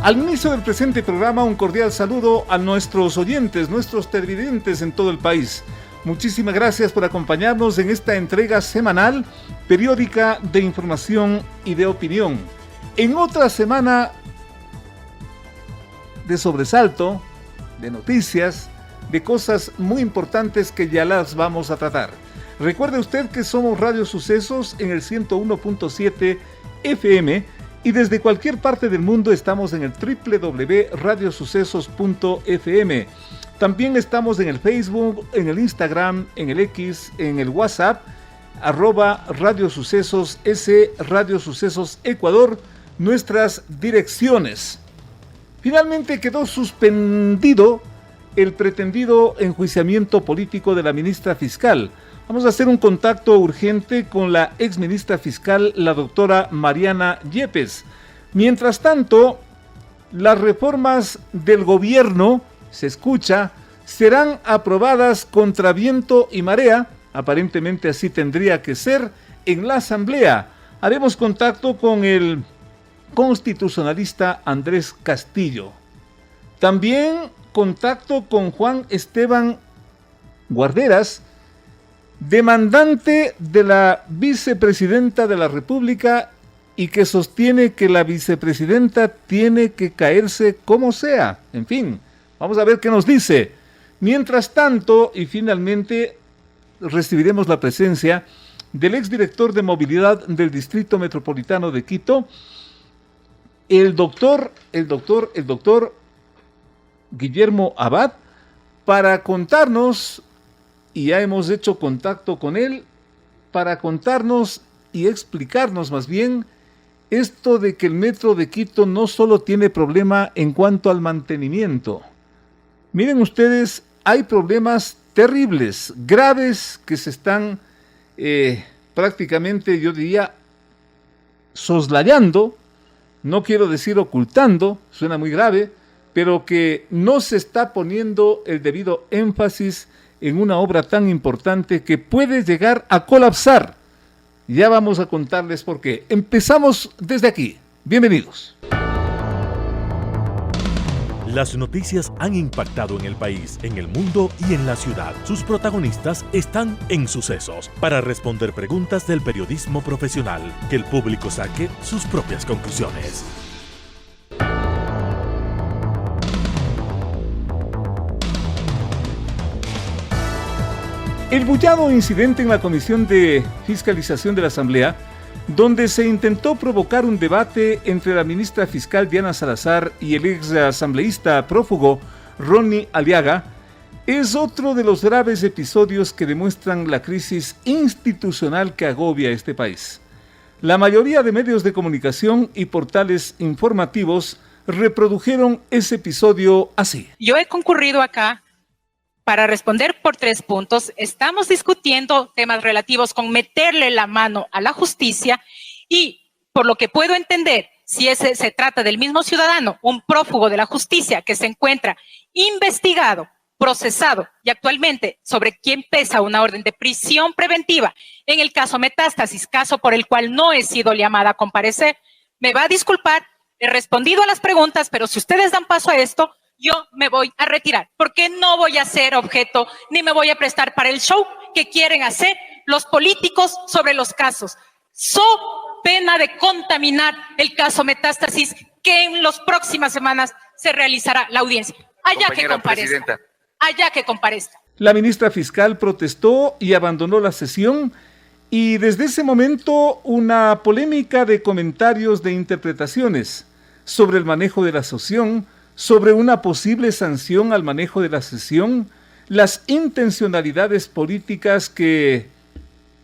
Al inicio del presente programa, un cordial saludo a nuestros oyentes, nuestros televidentes en todo el país. Muchísimas gracias por acompañarnos en esta entrega semanal, periódica de información y de opinión. En otra semana de sobresalto, de noticias, de cosas muy importantes que ya las vamos a tratar. Recuerde usted que somos Radio Sucesos en el 101.7 FM y desde cualquier parte del mundo estamos en el www.radiosucesos.fm. También estamos en el Facebook, en el Instagram, en el X, en el WhatsApp, @Radio Sucesos S, Radio Sucesos Ecuador, nuestras direcciones. Finalmente quedó suspendido el pretendido enjuiciamiento político de la ministra fiscal. Vamos a hacer un contacto urgente con la exministra fiscal, la doctora Mariana Yepes. Mientras tanto, las reformas del gobierno, se escucha, serán aprobadas contra viento y marea, aparentemente así tendría que ser, en la Asamblea. Haremos contacto con el constitucionalista Andrés Castillo. También contacto con Juan Esteban Guarderas, demandante de la vicepresidenta de la República y que sostiene que la vicepresidenta tiene que caerse como sea. En fin, vamos a ver qué nos dice. Mientras tanto, y finalmente, recibiremos la presencia del exdirector de movilidad del Distrito Metropolitano de Quito, el doctor Guillermo Abad, para contarnos, y ya hemos hecho contacto con él, para contarnos y explicarnos más bien esto de que el Metro de Quito no solo tiene problema en cuanto al mantenimiento. Miren ustedes, hay problemas terribles, graves, que se están prácticamente, yo diría, soslayando, no quiero decir ocultando, suena muy grave, pero que no se está poniendo el debido énfasis en una obra tan importante que puede llegar a colapsar. Ya vamos a contarles por qué. Empezamos desde aquí. Bienvenidos. Las noticias han impactado en el país, en el mundo y en la ciudad. Sus protagonistas están en Sucesos para responder preguntas del periodismo profesional. Que el público saque sus propias conclusiones. El bullado incidente en la Comisión de Fiscalización de la Asamblea, donde se intentó provocar un debate entre la ministra fiscal Diana Salazar y el ex asambleísta prófugo Ronnie Aliaga, es otro de los graves episodios que demuestran la crisis institucional que agobia a este país. La mayoría de medios de comunicación y portales informativos reprodujeron ese episodio así. Yo he concurrido acá para responder por 3 puntos. Estamos discutiendo temas relativos con meterle la mano a la justicia y, por lo que puedo entender, si se trata del mismo ciudadano, un prófugo de la justicia que se encuentra investigado, procesado y actualmente sobre quien pesa una orden de prisión preventiva en el caso Metástasis, caso por el cual no he sido llamada a comparecer, me va a disculpar, he respondido a las preguntas, pero si ustedes dan paso a esto, yo me voy a retirar, porque no voy a ser objeto, ni me voy a prestar para el show que quieren hacer los políticos sobre los casos. So pena de contaminar el caso Metástasis, que en las próximas semanas se realizará la audiencia. Allá que comparezca. Allá que comparezca. La ministra fiscal protestó y abandonó la sesión, y desde ese momento una polémica de comentarios de interpretaciones sobre el manejo de la sesión, sobre una posible sanción al manejo de la sesión, las intencionalidades políticas que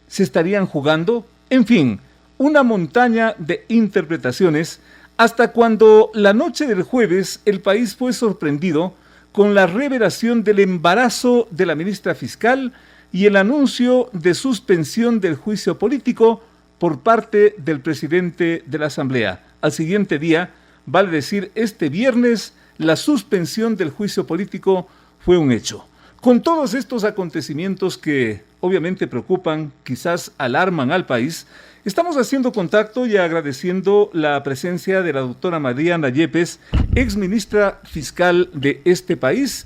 se estarían jugando, en fin, una montaña de interpretaciones, hasta cuando la noche del jueves el país fue sorprendido con la revelación del embarazo de la ministra fiscal y el anuncio de suspensión del juicio político por parte del presidente de la Asamblea. Al siguiente día, vale decir este viernes, la suspensión del juicio político fue un hecho. Con todos estos acontecimientos que obviamente preocupan, quizás alarman al país, estamos haciendo contacto y agradeciendo la presencia de la doctora Mariana Yepes, ex ministra fiscal de este país,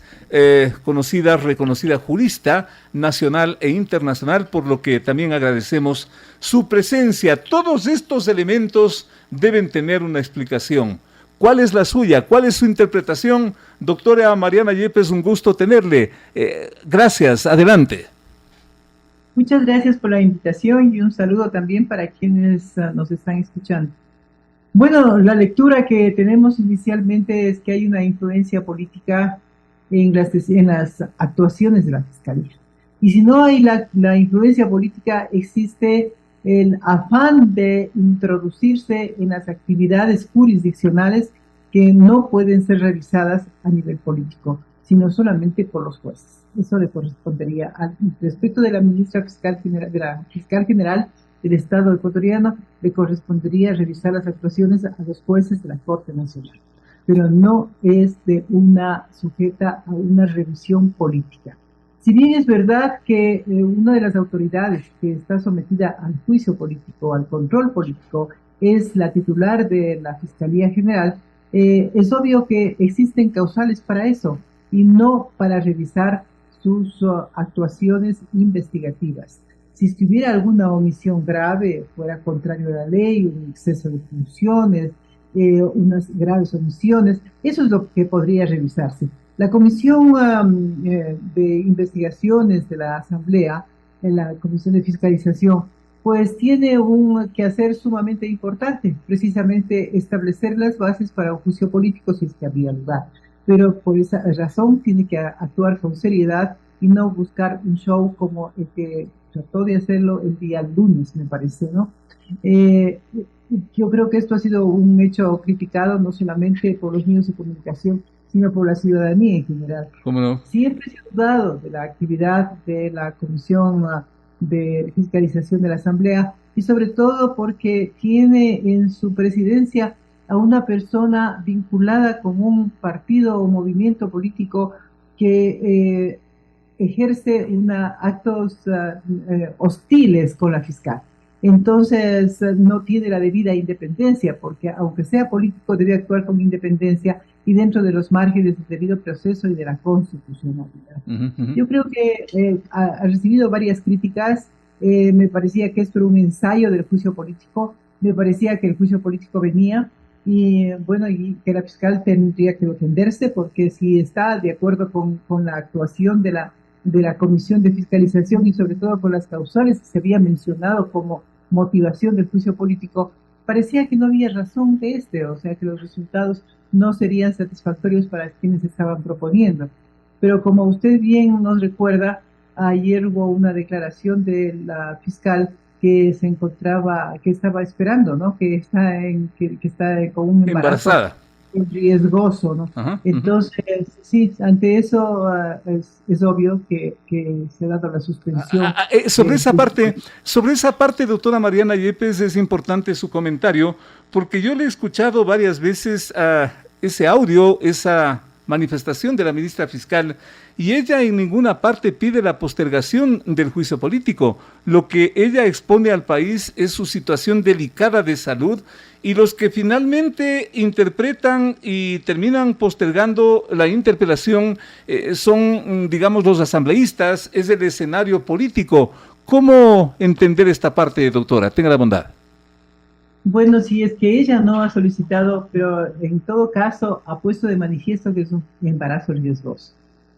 conocida, reconocida jurista nacional e internacional, por lo que también agradecemos su presencia. Todos estos elementos deben tener una explicación. ¿Cuál es la suya? ¿Cuál es su interpretación? Doctora Mariana Yepes, un gusto tenerle. Gracias, adelante. Muchas gracias por la invitación y un saludo también para quienes nos están escuchando. Bueno, la lectura que tenemos inicialmente es que hay una influencia política en las actuaciones de la Fiscalía. Y si no hay la influencia política, existe el afán de introducirse en las actividades jurisdiccionales que no pueden ser revisadas a nivel político, sino solamente por los jueces. Eso le correspondería al respecto de la ministra fiscal general, de la fiscal general del Estado ecuatoriano, le correspondería revisar las actuaciones a los jueces de la Corte Nacional, pero no es sujeta a una revisión política. Si bien es verdad que una de las autoridades que está sometida al juicio político, al control político, es la titular de la Fiscalía General, es obvio que existen causales para eso y no para revisar sus actuaciones investigativas. Si hubiera alguna omisión grave, fuera contrario a la ley, un exceso de funciones, unas graves omisiones, eso es lo que podría revisarse. La Comisión de Investigaciones de la Asamblea, la Comisión de Fiscalización, pues tiene un quehacer sumamente importante, precisamente establecer las bases para un juicio político si es que había lugar. Pero por esa razón tiene que actuar con seriedad y no buscar un show como el que trató de hacerlo el día lunes, me parece, ¿no? Yo creo que esto ha sido un hecho criticado no solamente por los medios de comunicación, sino por la ciudadanía en general. ¿Cómo no? Siempre se ha dudado de la actividad de la Comisión de Fiscalización de la Asamblea y sobre todo porque tiene en su presidencia a una persona vinculada con un partido o movimiento político que ejerce actos hostiles con la fiscal. Entonces no tiene la debida independencia, porque aunque sea político debe actuar con independencia y dentro de los márgenes del debido proceso y de la constitucionalidad. Yo creo que ha recibido varias críticas. Me parecía que esto era un ensayo del juicio político, me parecía que el juicio político venía y bueno, y que la fiscal tendría que defenderse, porque si está de acuerdo con la actuación de la Comisión de Fiscalización y sobre todo con las causales que se había mencionado como motivación del juicio político, parecía que no había razón de o sea que los resultados no serían satisfactorios para quienes estaban proponiendo. Pero como usted bien nos recuerda, ayer hubo una declaración de la fiscal que estaba esperando, ¿no? Que está con un embarazo embarazada, riesgoso, ¿no? Entonces, sí, ante eso es obvio que se ha dado la suspensión. Sobre esa parte, doctora Mariana Yepes, es importante su comentario, porque yo le he escuchado varias veces ese audio, esa manifestación de la ministra fiscal, y ella en ninguna parte pide la postergación del juicio político. Lo que ella expone al país es su situación delicada de salud, y los que finalmente interpretan y terminan postergando la interpelación son, digamos, los asambleístas, es el escenario político. ¿Cómo entender esta parte, doctora? Tenga la bondad. Bueno, si es que ella no ha solicitado, pero en todo caso ha puesto de manifiesto que es un embarazo riesgoso.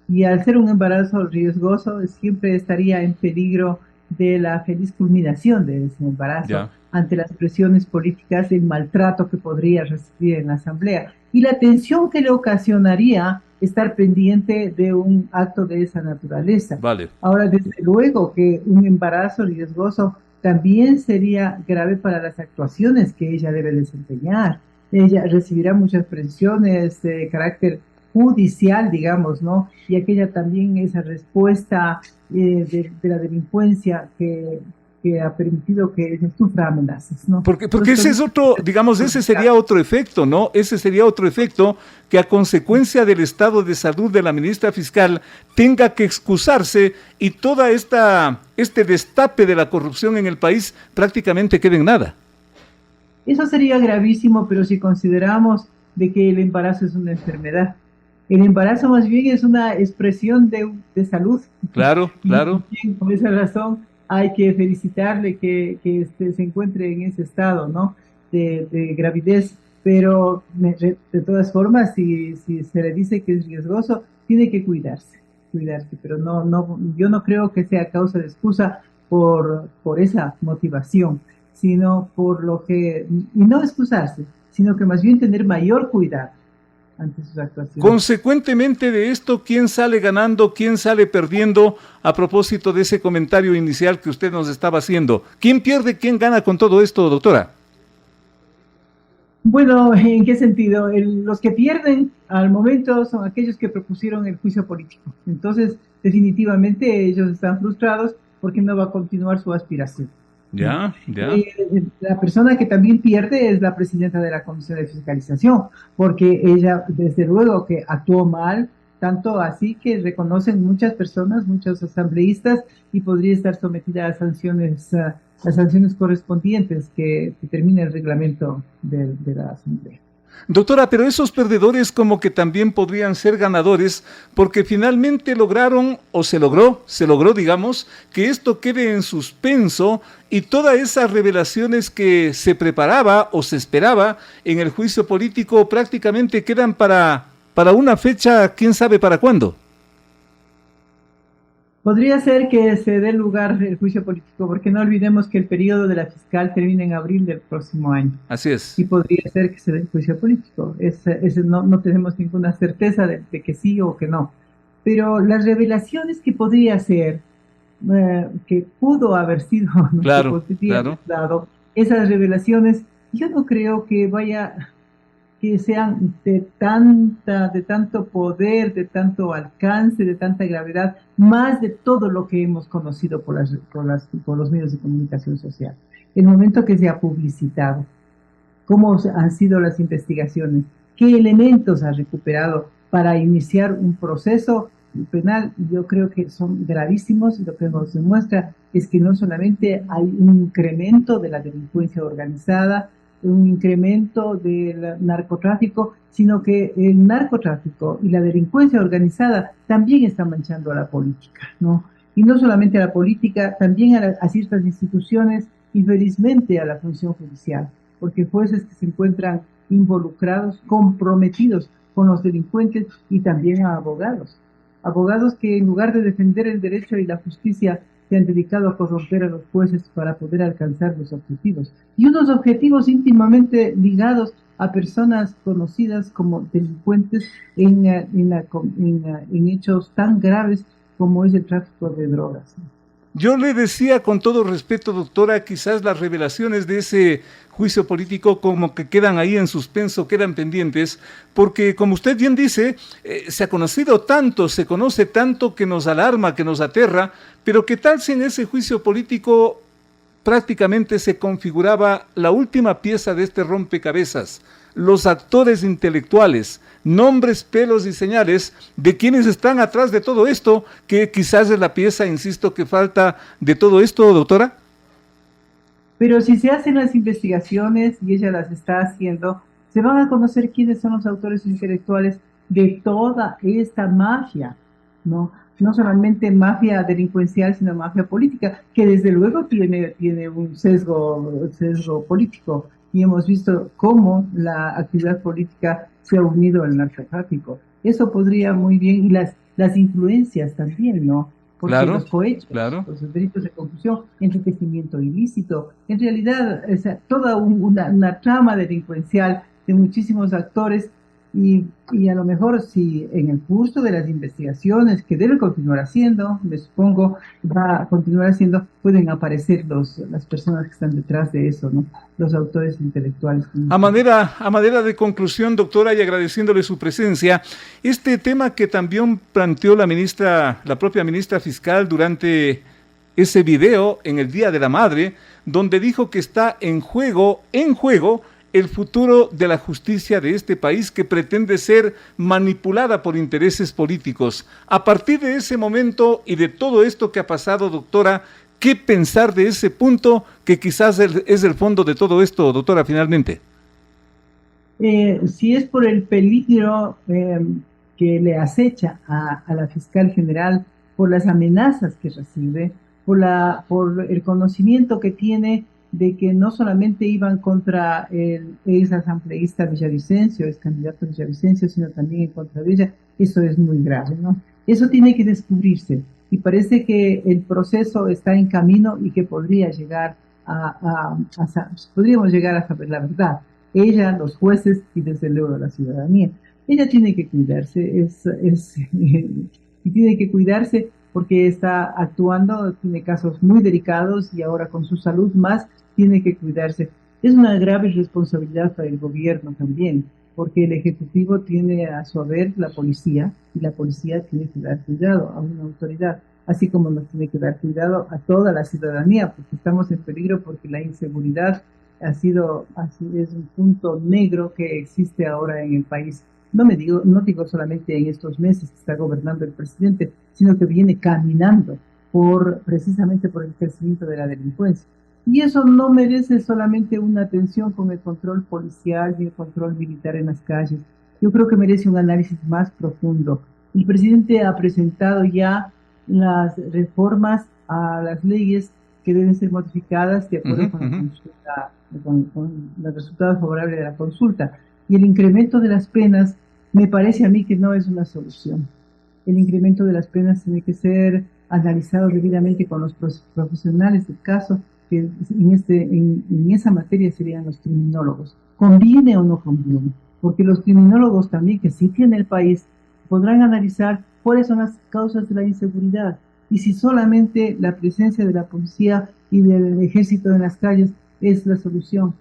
Y al ser un embarazo riesgoso, siempre estaría en peligro de la feliz culminación de ese embarazo ante las presiones políticas, el maltrato que podría recibir en la Asamblea y la tensión que le ocasionaría estar pendiente de un acto de esa naturaleza. Vale. Ahora, desde luego que un embarazo riesgoso también sería grave para las actuaciones que ella debe desempeñar. Ella recibirá muchas presiones de carácter judicial, digamos, ¿no? Y aquella también esa respuesta de la delincuencia que que ha permitido que ella sufra amenazas, ¿no? Porque ese es otro, digamos, ese sería otro efecto, ¿no? Ese sería otro efecto que a consecuencia del estado de salud de la ministra fiscal tenga que excusarse y toda este destape de la corrupción en el país prácticamente quede en nada. Eso sería gravísimo, pero si consideramos de que el embarazo es una enfermedad. El embarazo más bien es una expresión de salud. Claro, claro. Y por esa razón hay que felicitarle que se encuentre en ese estado, ¿no? De gravidez. Pero de todas formas, si se le dice que es riesgoso, tiene que cuidarse. Pero yo no creo que sea causa de excusa por esa motivación, sino por lo que, y no excusarse, sino que más bien tener mayor cuidado ante sus actuaciones. Consecuentemente de esto, ¿quién sale ganando, quién sale perdiendo a propósito de ese comentario inicial que usted nos estaba haciendo? ¿Quién pierde, quién gana con todo esto, doctora? Bueno, ¿en qué sentido? Los que pierden al momento son aquellos que propusieron el juicio político. Entonces, definitivamente ellos están frustrados porque no va a continuar su aspiración. Ya. La persona que también pierde es la presidenta de la Comisión de Fiscalización, porque ella, desde luego, que actuó mal, tanto así que reconocen muchas personas, muchos asambleístas, y podría estar sometida a las sanciones correspondientes que termina el reglamento de la Asamblea. Doctora, pero esos perdedores como que también podrían ser ganadores porque finalmente lograron, o se logró, digamos, que esto quede en suspenso y todas esas revelaciones que se preparaba o se esperaba en el juicio político prácticamente quedan para una fecha, quién sabe para cuándo. Podría ser que se dé lugar el juicio político, porque no olvidemos que el periodo de la fiscal termina en abril del próximo año. Así es. Y podría ser que se dé el juicio político. No tenemos ninguna certeza de que sí o que no. Pero las revelaciones que podría ser, que pudo haber sido, ¿no? Claro. Dado, esas revelaciones, yo no creo que sean de tanto poder, de tanto alcance, de tanta gravedad, más de todo lo que hemos conocido por los medios de comunicación social. El momento que se ha publicitado, cómo han sido las investigaciones, qué elementos ha recuperado para iniciar un proceso penal, yo creo que son gravísimos, y lo que nos demuestra es que no solamente hay un incremento de la delincuencia organizada, un incremento del narcotráfico, sino que el narcotráfico y la delincuencia organizada también están manchando a la política, ¿no? Y no solamente a la política, también a ciertas instituciones, infelizmente a la función judicial, porque jueces que se encuentran involucrados, comprometidos con los delincuentes, y también a abogados que en lugar de defender el derecho y la justicia se han dedicado a corromper a los jueces para poder alcanzar los objetivos. Y unos objetivos íntimamente ligados a personas conocidas como delincuentes en hechos tan graves como es el tráfico de drogas. Yo le decía con todo respeto, doctora, quizás las revelaciones de ese juicio político como que quedan ahí en suspenso, quedan pendientes, porque como usted bien dice, se ha conocido tanto, se conoce tanto que nos alarma, que nos aterra, pero ¿qué tal si en ese juicio político prácticamente se configuraba la última pieza de este rompecabezas? Los actores intelectuales, nombres, pelos y señales de quienes están atrás de todo esto, que quizás es la pieza, insisto, que falta de todo esto, doctora. Pero si se hacen las investigaciones, y ella las está haciendo, se van a conocer quiénes son los autores intelectuales de toda esta mafia, ¿no? No solamente mafia delincuencial, sino mafia política, que desde luego tiene un sesgo político. Y hemos visto cómo la actividad política se ha unido al narcotráfico. Eso podría muy bien, y las influencias también, ¿no? Porque claro, los cohechos, claro, los delitos de confusión, enriquecimiento ilícito, en realidad toda una trama delincuencial de muchísimos actores, y a lo mejor si en el curso de las investigaciones que debe continuar haciendo, me supongo, va a continuar haciendo, pueden aparecer las personas que están detrás de eso, ¿no? Los autores intelectuales. A manera de conclusión, doctora, y agradeciéndole su presencia, este tema que también planteó la propia ministra fiscal durante ese video en el Día de la Madre, donde dijo que está en juego el futuro de la justicia de este país que pretende ser manipulada por intereses políticos. A partir de ese momento y de todo esto que ha pasado, doctora, ¿qué pensar de ese punto que quizás es el fondo de todo esto, doctora, finalmente? Si es por el peligro que le acecha a la fiscal general, por las amenazas que recibe, por el conocimiento que tiene de que no solamente iban contra el ex asambleísta Villavicencio, ex candidato Villavicencio, sino también en contra de ella, eso es muy grave, ¿no? Eso tiene que descubrirse y parece que el proceso está en camino y que podría llegar podríamos llegar a saber la verdad. Ella, los jueces y desde luego la ciudadanía. Ella tiene que cuidarse, y tiene que cuidarse porque está actuando, tiene casos muy delicados y ahora con su salud más tiene que cuidarse. Es una grave responsabilidad para el gobierno también, porque el Ejecutivo tiene a su haber la policía y la policía tiene que dar cuidado a una autoridad, así como nos tiene que dar cuidado a toda la ciudadanía, porque estamos en peligro porque la inseguridad así es un punto negro que existe ahora en el país. No digo solamente en estos meses que está gobernando el presidente, sino que viene caminando precisamente por el crecimiento de la delincuencia. Y eso no merece solamente una atención con el control policial y el control militar en las calles. Yo creo que merece un análisis más profundo. El presidente ha presentado ya las reformas a las leyes que deben ser modificadas de acuerdo con la consulta, con los resultados favorables de la consulta. Y el incremento de las penas me parece a mí que no es una solución. El incremento de las penas tiene que ser analizado debidamente con los profesionales del caso, que en esa materia serían los criminólogos. ¿Conviene o no conviene? Porque los criminólogos también, que sí tiene el país, podrán analizar cuáles son las causas de la inseguridad y si solamente la presencia de la policía y del ejército en las calles es la solución.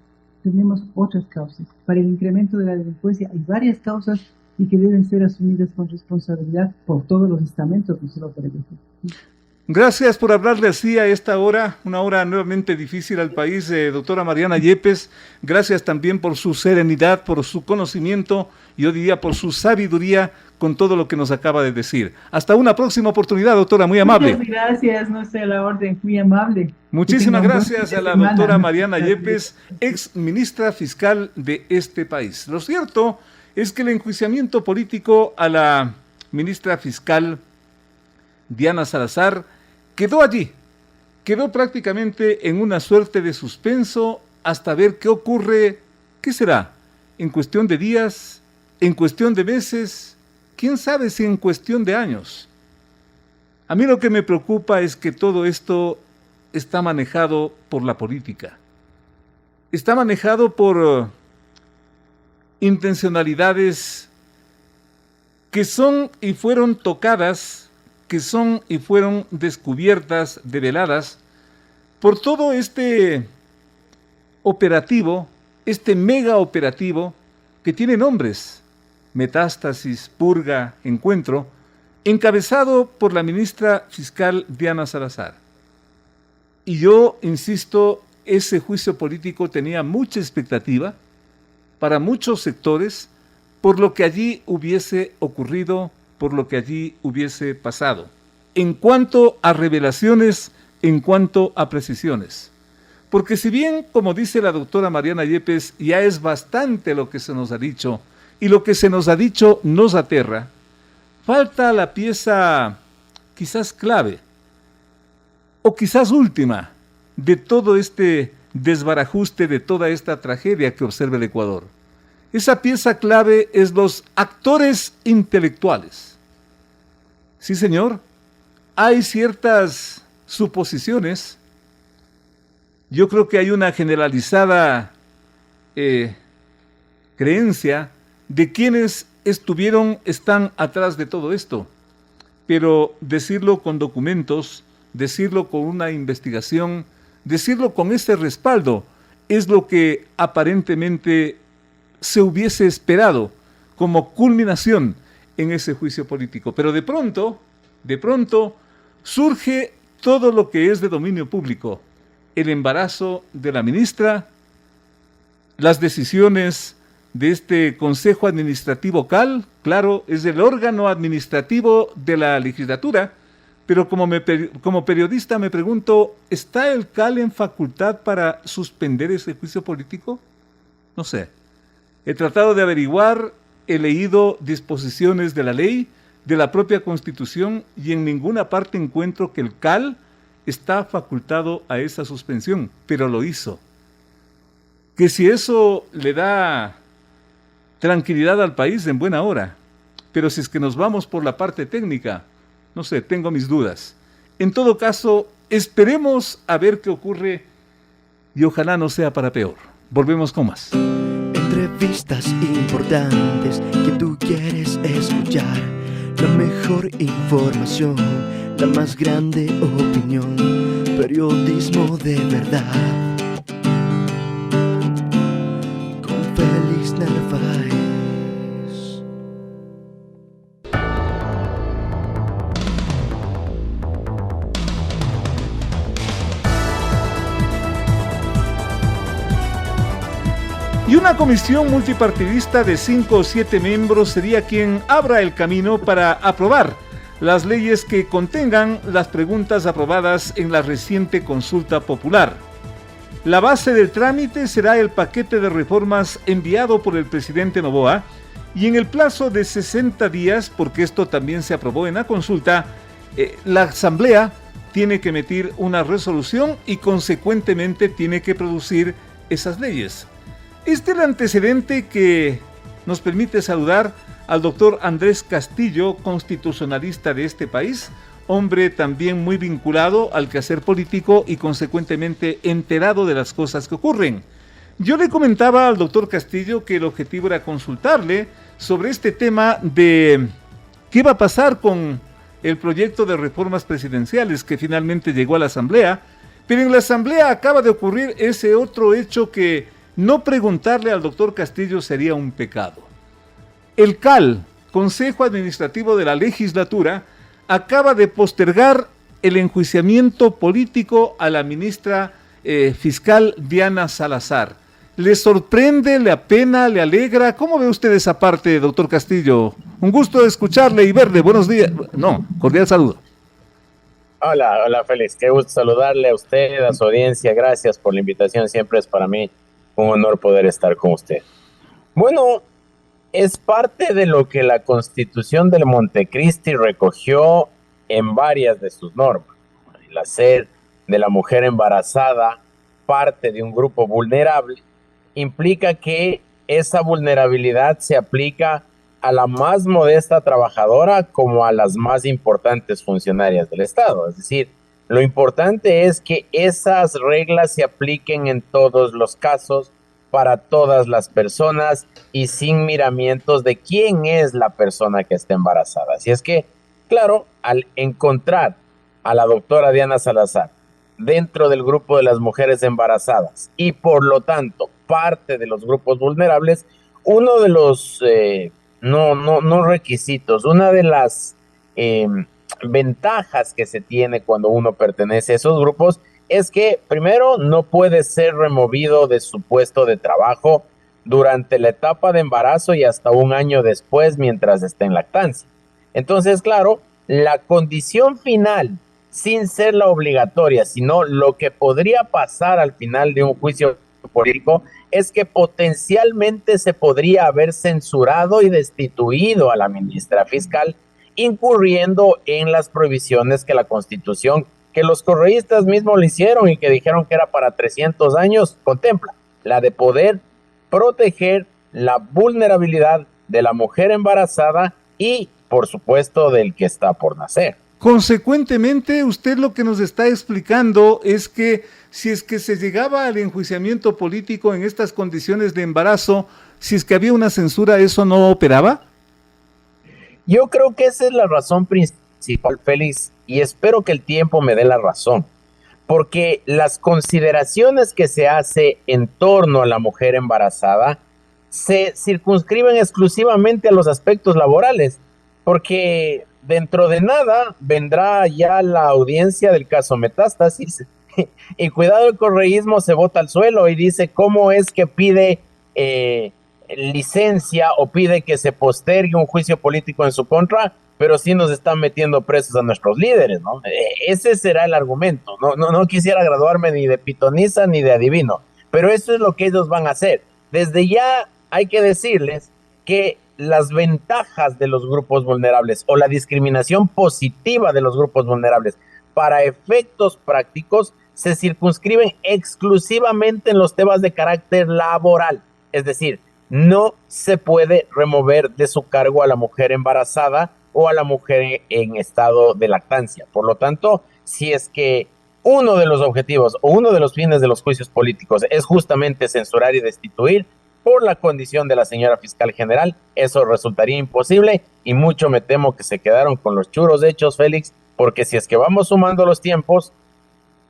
Tenemos otras causas. Para el incremento de la delincuencia hay varias causas y que deben ser asumidas con responsabilidad por todos los estamentos, no solo por el Ejecutivo. Gracias por hablarle así a esta hora, una hora nuevamente difícil al país, doctora Mariana Yepes. Gracias también por su serenidad, por su conocimiento, yo diría por su sabiduría con todo lo que nos acaba de decir. Hasta una próxima oportunidad, doctora, muy amable. Muchas gracias, no sé, a la orden, muy amable. Muchísimas gracias a la doctora Mariana Yepes, ex ministra fiscal de este país. Lo cierto es que el enjuiciamiento político a la ministra fiscal Diana Salazar quedó allí, quedó prácticamente en una suerte de suspenso hasta ver qué ocurre, qué será, en cuestión de días, en cuestión de meses, quién sabe si en cuestión de años. A mí lo que me preocupa es que todo esto está manejado por la política, está manejado por intencionalidades que son y fueron tocadas, que son y fueron descubiertas, develadas, por todo este operativo, este mega operativo, que tiene nombres: Metástasis, Purga, Encuentro, encabezado por la ministra fiscal Diana Salazar. Y yo insisto, ese juicio político tenía mucha expectativa para muchos sectores por lo que allí hubiese ocurrido, por lo que allí hubiese pasado, en cuanto a revelaciones, en cuanto a precisiones. Porque si bien, como dice la doctora Mariana Yepes, ya es bastante lo que se nos ha dicho, y lo que se nos ha dicho nos aterra, falta la pieza quizás clave, o quizás última, de todo este desbarajuste, de toda esta tragedia que observa el Ecuador. Esa pieza clave es los actores intelectuales. Sí, señor, hay ciertas suposiciones. Yo creo que hay una generalizada creencia de quienes están atrás de todo esto. Pero decirlo con documentos, decirlo con una investigación, decirlo con este respaldo, es lo que aparentemente se hubiese esperado como culminación en ese juicio político. Pero de pronto surge todo lo que es de dominio público, el embarazo de la ministra, las decisiones de este Consejo Administrativo CAL, claro, es el órgano administrativo de la legislatura, pero como periodista me pregunto, ¿está el CAL en facultad para suspender ese juicio político? No sé. He tratado de averiguar, he leído disposiciones de la ley, de la propia Constitución, y en ninguna parte encuentro que el CAL está facultado a esa suspensión, pero lo hizo. Que si eso le da tranquilidad al país, en buena hora. Pero si es que nos vamos por la parte técnica, no sé, tengo mis dudas. En todo caso, esperemos a ver qué ocurre y ojalá no sea para peor. Volvemos con más. Entrevistas importantes que tú quieres escuchar. La mejor información, la más grande opinión. Periodismo de verdad. Con Félix Narváez. Y una comisión multipartidista de 5 o 7 miembros sería quien abra el camino para aprobar las leyes que contengan las preguntas aprobadas en la reciente consulta popular. La base del trámite será el paquete de reformas enviado por el presidente Noboa, y en el plazo de 60 días, porque esto también se aprobó en la consulta, la Asamblea tiene que emitir una resolución y consecuentemente tiene que producir esas leyes. Este es el antecedente que nos permite saludar al doctor Andrés Castillo, constitucionalista de este país, hombre también muy vinculado al quehacer político y consecuentemente enterado de las cosas que ocurren. Yo le comentaba al doctor Castillo que el objetivo era consultarle sobre este tema de qué va a pasar con el proyecto de reformas presidenciales que finalmente llegó a la Asamblea, pero en la Asamblea acaba de ocurrir ese otro hecho que no preguntarle al doctor Castillo sería un pecado. El CAL, Consejo Administrativo de la Legislatura, acaba de postergar el enjuiciamiento político a la ministra fiscal Diana Salazar. ¿Le sorprende, le apena, le alegra? ¿Cómo ve usted esa parte, doctor Castillo? Un gusto escucharle y verle. Buenos días. No, cordial saludo. Hola Félix. Qué gusto saludarle a usted, a su audiencia. Gracias por la invitación. Siempre es para mí un honor poder estar con usted. Bueno, es parte de lo que la Constitución del Montecristi recogió en varias de sus normas. El hacer de la mujer embarazada parte de un grupo vulnerable implica que esa vulnerabilidad se aplica a la más modesta trabajadora como a las más importantes funcionarias del Estado. Es decir, lo importante es que esas reglas se apliquen en todos los casos, para todas las personas y sin miramientos de quién es la persona que está embarazada. Así es que, claro, al encontrar a la doctora Diana Salazar dentro del grupo de las mujeres embarazadas y por lo tanto parte de los grupos vulnerables, uno de los no requisitos, una de las ventajas que se tiene cuando uno pertenece a esos grupos es que primero no puede ser removido de su puesto de trabajo durante la etapa de embarazo y hasta un año después mientras esté en lactancia. Entonces, claro, la condición final, sin ser la obligatoria, sino lo que podría pasar al final de un juicio político, es que potencialmente se podría haber censurado y destituido a la ministra fiscal, incurriendo en las prohibiciones que la Constitución, que los correístas mismos lo hicieron y que dijeron que era para 300 años, contempla la de poder proteger la vulnerabilidad de la mujer embarazada y, por supuesto, del que está por nacer. Consecuentemente, usted lo que nos está explicando es que si es que se llegaba al enjuiciamiento político en estas condiciones de embarazo, si es que había una censura, ¿eso no operaba? Yo creo que esa es la razón principal, Félix, y espero que el tiempo me dé la razón, porque las consideraciones que se hace en torno a la mujer embarazada se circunscriben exclusivamente a los aspectos laborales, porque dentro de nada vendrá ya la audiencia del caso Metástasis y cuidado, el correísmo se bota al suelo y dice cómo es que pide licencia o pide que se postergue un juicio político en su contra, pero sí nos están metiendo presos a nuestros líderes, ¿no? Ese será el argumento. No quisiera graduarme ni de pitoniza ni de adivino, pero eso es lo que ellos van a hacer. Desde ya hay que decirles que las ventajas de los grupos vulnerables o la discriminación positiva de los grupos vulnerables para efectos prácticos se circunscriben exclusivamente en los temas de carácter laboral. Es decir, no se puede remover de su cargo a la mujer embarazada o a la mujer en estado de lactancia. Por lo tanto, si es que uno de los objetivos o uno de los fines de los juicios políticos es justamente censurar y destituir, por la condición de la señora fiscal general, eso resultaría imposible y mucho me temo que se quedaron con los churos hechos, Félix, porque si es que vamos sumando los tiempos,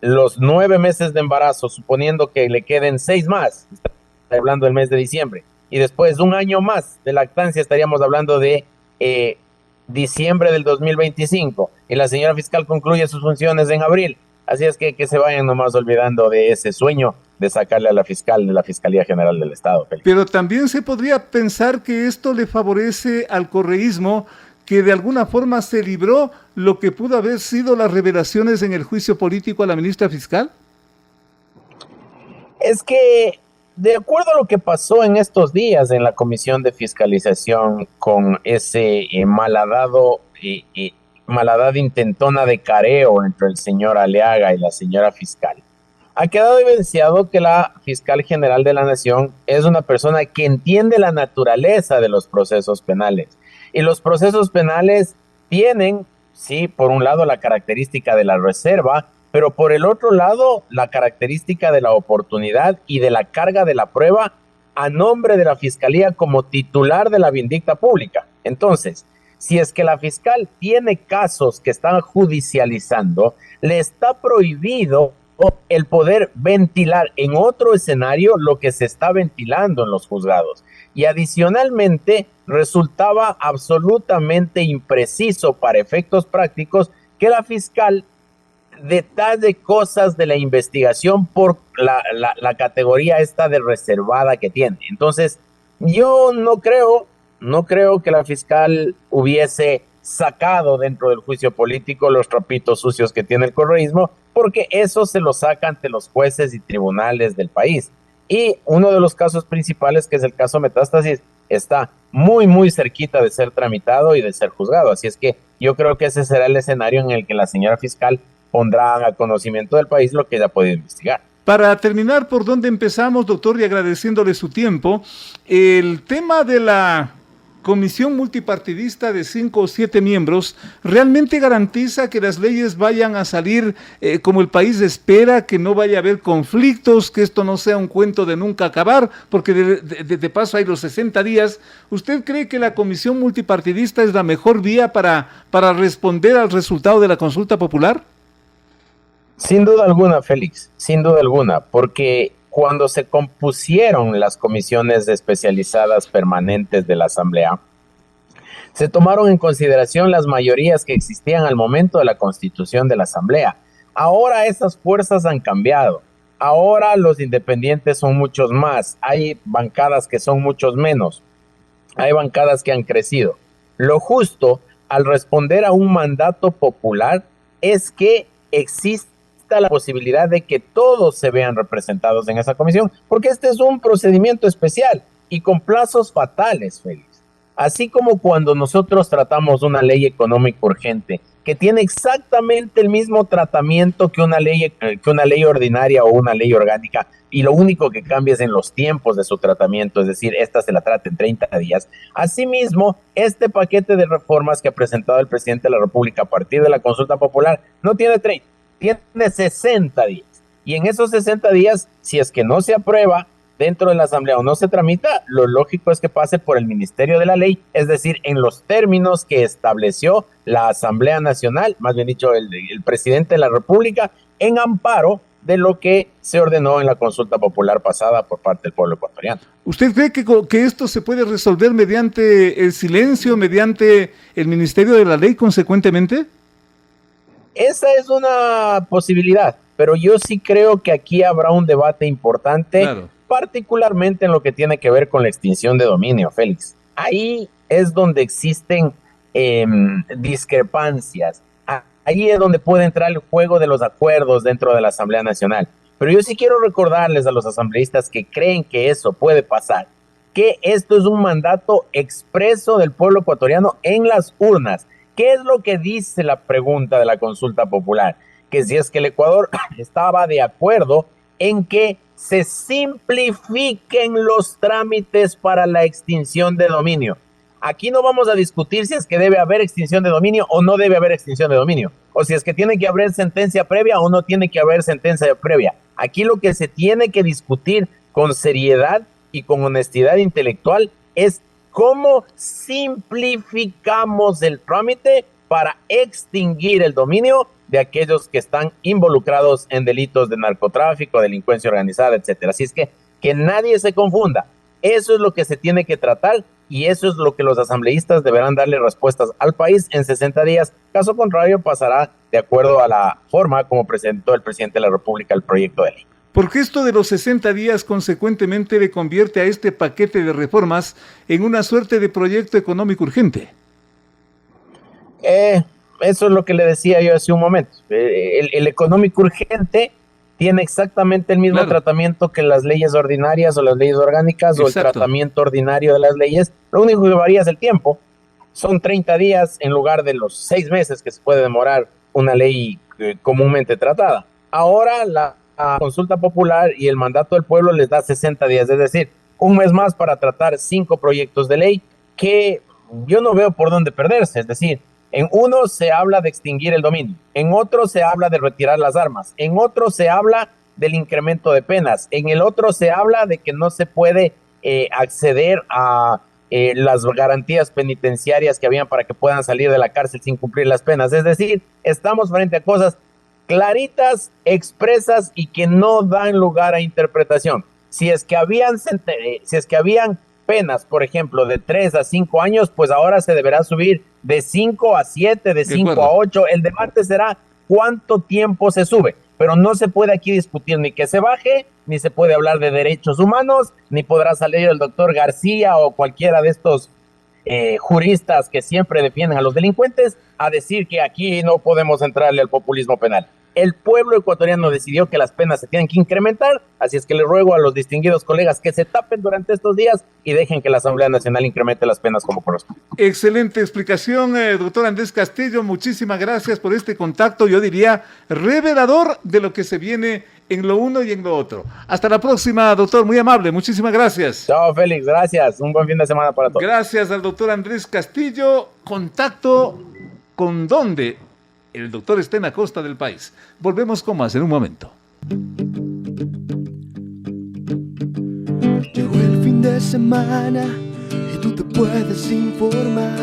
los 9 meses de embarazo, suponiendo que le queden 6 más, está hablando del mes de diciembre, y después un año más de lactancia, estaríamos hablando de diciembre del 2025, y la señora fiscal concluye sus funciones en abril. Así es que se vayan nomás olvidando de ese sueño de sacarle a la fiscal de la Fiscalía General del Estado. Felipe. Pero también se podría pensar que esto le favorece al correísmo, que de alguna forma se libró lo que pudo haber sido las revelaciones en el juicio político a la ministra fiscal. Es que, de acuerdo a lo que pasó en estos días en la Comisión de Fiscalización con ese malhadada intentona de careo entre el señor Aliaga y la señora fiscal, ha quedado evidenciado que la fiscal general de la Nación es una persona que entiende la naturaleza de los procesos penales. Y los procesos penales tienen, sí, por un lado la característica de la reserva, pero por el otro lado la característica de la oportunidad y de la carga de la prueba a nombre de la fiscalía como titular de la vindicta pública. Entonces, si es que la fiscal tiene casos que están judicializando, le está prohibido el poder ventilar en otro escenario lo que se está ventilando en los juzgados. Y adicionalmente resultaba absolutamente impreciso para efectos prácticos que la fiscal detalle cosas de la investigación por la categoría esta de reservada que tiene. Entonces, yo no creo que la fiscal hubiese sacado dentro del juicio político los trapitos sucios que tiene el correísmo, porque eso se lo saca ante los jueces y tribunales del país. Y uno de los casos principales, que es el caso Metástasis, está muy, muy cerquita de ser tramitado y de ser juzgado. Así es que yo creo que ese será el escenario en el que la señora fiscal pondrá a conocimiento del país lo que ella ha podido investigar. Para terminar, ¿por dónde empezamos, doctor? Y agradeciéndole su tiempo, el tema de la comisión multipartidista de 5 o 7 miembros realmente garantiza que las leyes vayan a salir como el país espera, que no vaya a haber conflictos, que esto no sea un cuento de nunca acabar, porque de paso hay los 60 días. ¿Usted cree que la comisión multipartidista es la mejor vía para responder al resultado de la consulta popular? Sin duda alguna, Félix, sin duda alguna, porque cuando se compusieron las comisiones especializadas permanentes de la Asamblea, se tomaron en consideración las mayorías que existían al momento de la constitución de la Asamblea. Ahora esas fuerzas han cambiado. Ahora los independientes son muchos más. Hay bancadas que son muchos menos. Hay bancadas que han crecido. Lo justo al responder a un mandato popular es que existe la posibilidad de que todos se vean representados en esa comisión, porque este es un procedimiento especial y con plazos fatales, Félix. Así como cuando nosotros tratamos una ley económica urgente que tiene exactamente el mismo tratamiento que una ley ordinaria o una ley orgánica, y lo único que cambia es en los tiempos de su tratamiento, es decir, esta se la trata en 30 días. Asimismo, este paquete de reformas que ha presentado el presidente de la República a partir de la consulta popular no tiene 30, tiene 60 días. Y en esos 60 días, si es que no se aprueba dentro de la Asamblea o no se tramita, lo lógico es que pase por el Ministerio de la Ley, es decir, en los términos que estableció la Asamblea Nacional, más bien dicho, el presidente de la República, en amparo de lo que se ordenó en la consulta popular pasada por parte del pueblo ecuatoriano. ¿Usted cree que esto se puede resolver mediante el silencio, mediante el Ministerio de la Ley consecuentemente? Esa es una posibilidad, pero yo sí creo que aquí habrá un debate importante, claro, particularmente en lo que tiene que ver con la extinción de dominio, Félix. Ahí es donde existen discrepancias. Ahí es donde puede entrar el juego de los acuerdos dentro de la Asamblea Nacional. Pero yo sí quiero recordarles a los asambleístas que creen que eso puede pasar, que esto es un mandato expreso del pueblo ecuatoriano en las urnas. ¿Qué es lo que dice la pregunta de la consulta popular? Que si es que el Ecuador estaba de acuerdo en que se simplifiquen los trámites para la extinción de dominio. Aquí no vamos a discutir si es que debe haber extinción de dominio o no debe haber extinción de dominio, o si es que tiene que haber sentencia previa o no tiene que haber sentencia previa. Aquí lo que se tiene que discutir con seriedad y con honestidad intelectual es cómo simplificamos el trámite para extinguir el dominio de aquellos que están involucrados en delitos de narcotráfico, delincuencia organizada, etcétera. Así es que nadie se confunda. Eso es lo que se tiene que tratar y eso es lo que los asambleístas deberán darle respuestas al país en 60 días. Caso contrario, pasará de acuerdo a la forma como presentó el presidente de la República el proyecto de ley. ¿Por qué esto de los 60 días consecuentemente le convierte a este paquete de reformas en una suerte de proyecto económico urgente? Eso es lo que le decía yo hace un momento. El económico urgente tiene exactamente el mismo tratamiento que las leyes ordinarias o las leyes orgánicas. Exacto. O el tratamiento ordinario de las leyes. Lo único que varía es el tiempo. Son 30 días en lugar de los 6 meses que se puede demorar una ley comúnmente tratada. Ahora la consulta popular y el mandato del pueblo les da 60 días, es decir, un mes más para tratar 5 proyectos de ley que yo no veo por dónde perderse. Es decir, en uno se habla de extinguir el dominio, en otro se habla de retirar las armas, en otro se habla del incremento de penas, en el otro se habla de que no se puede acceder a las garantías penitenciarias que habían para que puedan salir de la cárcel sin cumplir las penas. Es decir, estamos frente a cosas claritas, expresas y que no dan lugar a interpretación. Si es que habían penas, por ejemplo, de 3 a 5 años, pues ahora se deberá subir de 5 a 7, de 5 a 8. El debate será cuánto tiempo se sube, pero no se puede aquí discutir ni que se baje, ni se puede hablar de derechos humanos, ni podrá salir el doctor García o cualquiera de estos juristas que siempre defienden a los delincuentes a decir que aquí no podemos entrarle al populismo penal. El pueblo ecuatoriano decidió que las penas se tienen que incrementar, así es que le ruego a los distinguidos colegas que se tapen durante estos días y dejen que la Asamblea Nacional incremente las penas como corresponde. Excelente explicación, doctor Andrés Castillo, muchísimas gracias por este contacto, yo diría revelador de lo que se viene en lo uno y en lo otro. Hasta la próxima, doctor, muy amable, muchísimas gracias. Chao, Félix, gracias, un buen fin de semana para todos. Gracias al doctor Andrés Castillo, contacto con donde el doctor está en la costa del país. Volvemos con más en un momento. Llegó el fin de semana y tú te puedes informar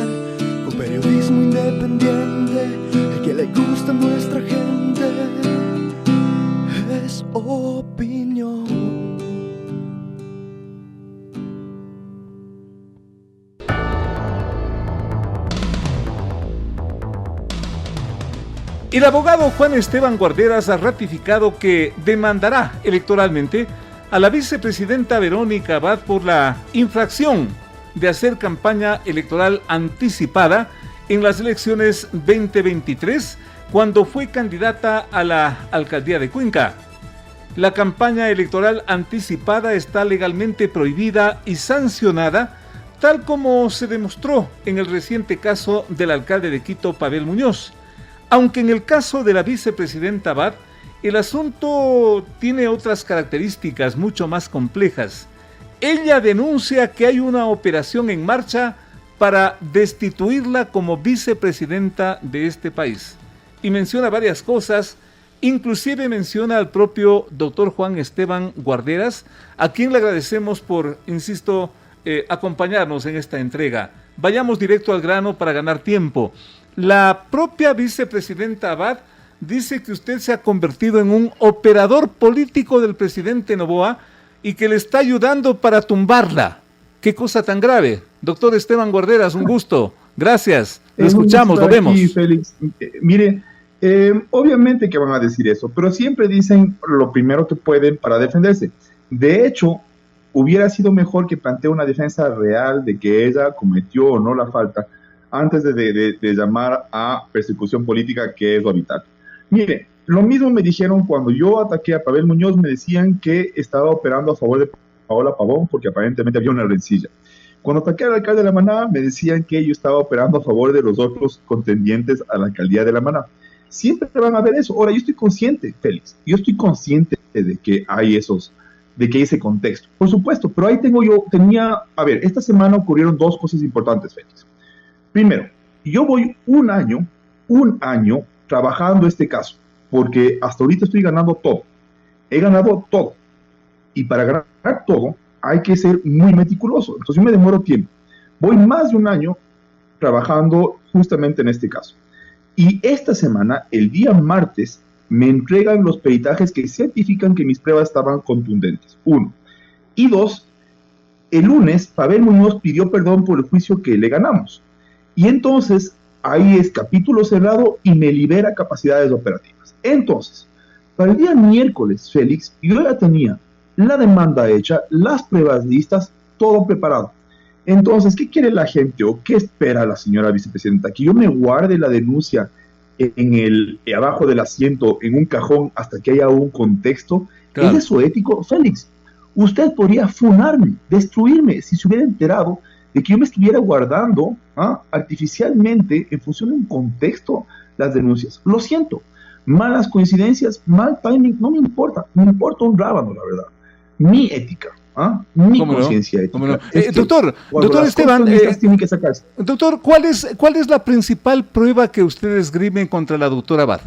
con periodismo independiente, el que le gusta a nuestra gente es opinión. El abogado Juan Esteban Guarderas ha ratificado que demandará electoralmente a la vicepresidenta Verónica Abad por la infracción de hacer campaña electoral anticipada en las elecciones 2023 cuando fue candidata a la alcaldía de Cuenca. La campaña electoral anticipada está legalmente prohibida y sancionada, tal como se demostró en el reciente caso del alcalde de Quito, Pavel Muñoz. Aunque en el caso de la vicepresidenta Abad, el asunto tiene otras características mucho más complejas. Ella denuncia que hay una operación en marcha para destituirla como vicepresidenta de este país. Y menciona varias cosas, inclusive menciona al propio doctor Juan Esteban Guarderas, a quien le agradecemos por, insisto, acompañarnos en esta entrega. Vayamos directo al grano para ganar tiempo. La propia vicepresidenta Abad dice que usted se ha convertido en un operador político del presidente Noboa y que le está ayudando para tumbarla. Qué cosa tan grave. Doctor Esteban Guarderas, un gusto. Gracias. Lo escuchamos, lo vemos. Aquí, Félix. Mire, obviamente que van a decir eso, pero siempre dicen lo primero que pueden para defenderse. De hecho, hubiera sido mejor que plantee una defensa real de que ella cometió o no la falta antes de llamar a persecución política, que es lo vital. Mire, lo mismo me dijeron cuando yo ataqué a Pavel Muñoz, me decían que estaba operando a favor de Paola Pavón porque aparentemente había una rencilla. Cuando ataqué al alcalde de La Maná, me decían que yo estaba operando a favor de los otros contendientes a la alcaldía de La Maná. Siempre van a ver eso. Ahora, yo estoy consciente, Félix, de que hay ese contexto. Por supuesto, pero ahí esta semana ocurrieron dos cosas importantes, Félix. Primero, yo voy un año trabajando este caso, porque hasta ahorita estoy ganando todo. He ganado todo. Y para ganar todo, hay que ser muy meticuloso. Entonces yo me demoro tiempo. Voy más de un año trabajando justamente en este caso. Y esta semana, el día martes, me entregan los peritajes que certifican que mis pruebas estaban contundentes. 1. Y 2, el lunes, Pavel Muñoz pidió perdón por el juicio que le ganamos. Y entonces, ahí es capítulo cerrado y me libera capacidades operativas. Entonces, para el día miércoles, Félix, yo ya tenía la demanda hecha, las pruebas listas, todo preparado. Entonces, ¿qué quiere la gente o qué espera la señora vicepresidenta? ¿Que yo me guarde la denuncia abajo del asiento, en un cajón, hasta que haya un contexto? Claro. ¿Es eso ético? Félix, usted podría funarme, destruirme, si se hubiera enterado de que yo me estuviera guardando artificialmente, en función de un contexto, las denuncias. Lo siento, malas coincidencias, mal timing, no me importa un rábano, la verdad. Mi ética, mi conciencia ética. No? Doctor Esteban, doctor, ¿cuál es la principal prueba que usted esgrimen contra la doctora Abad?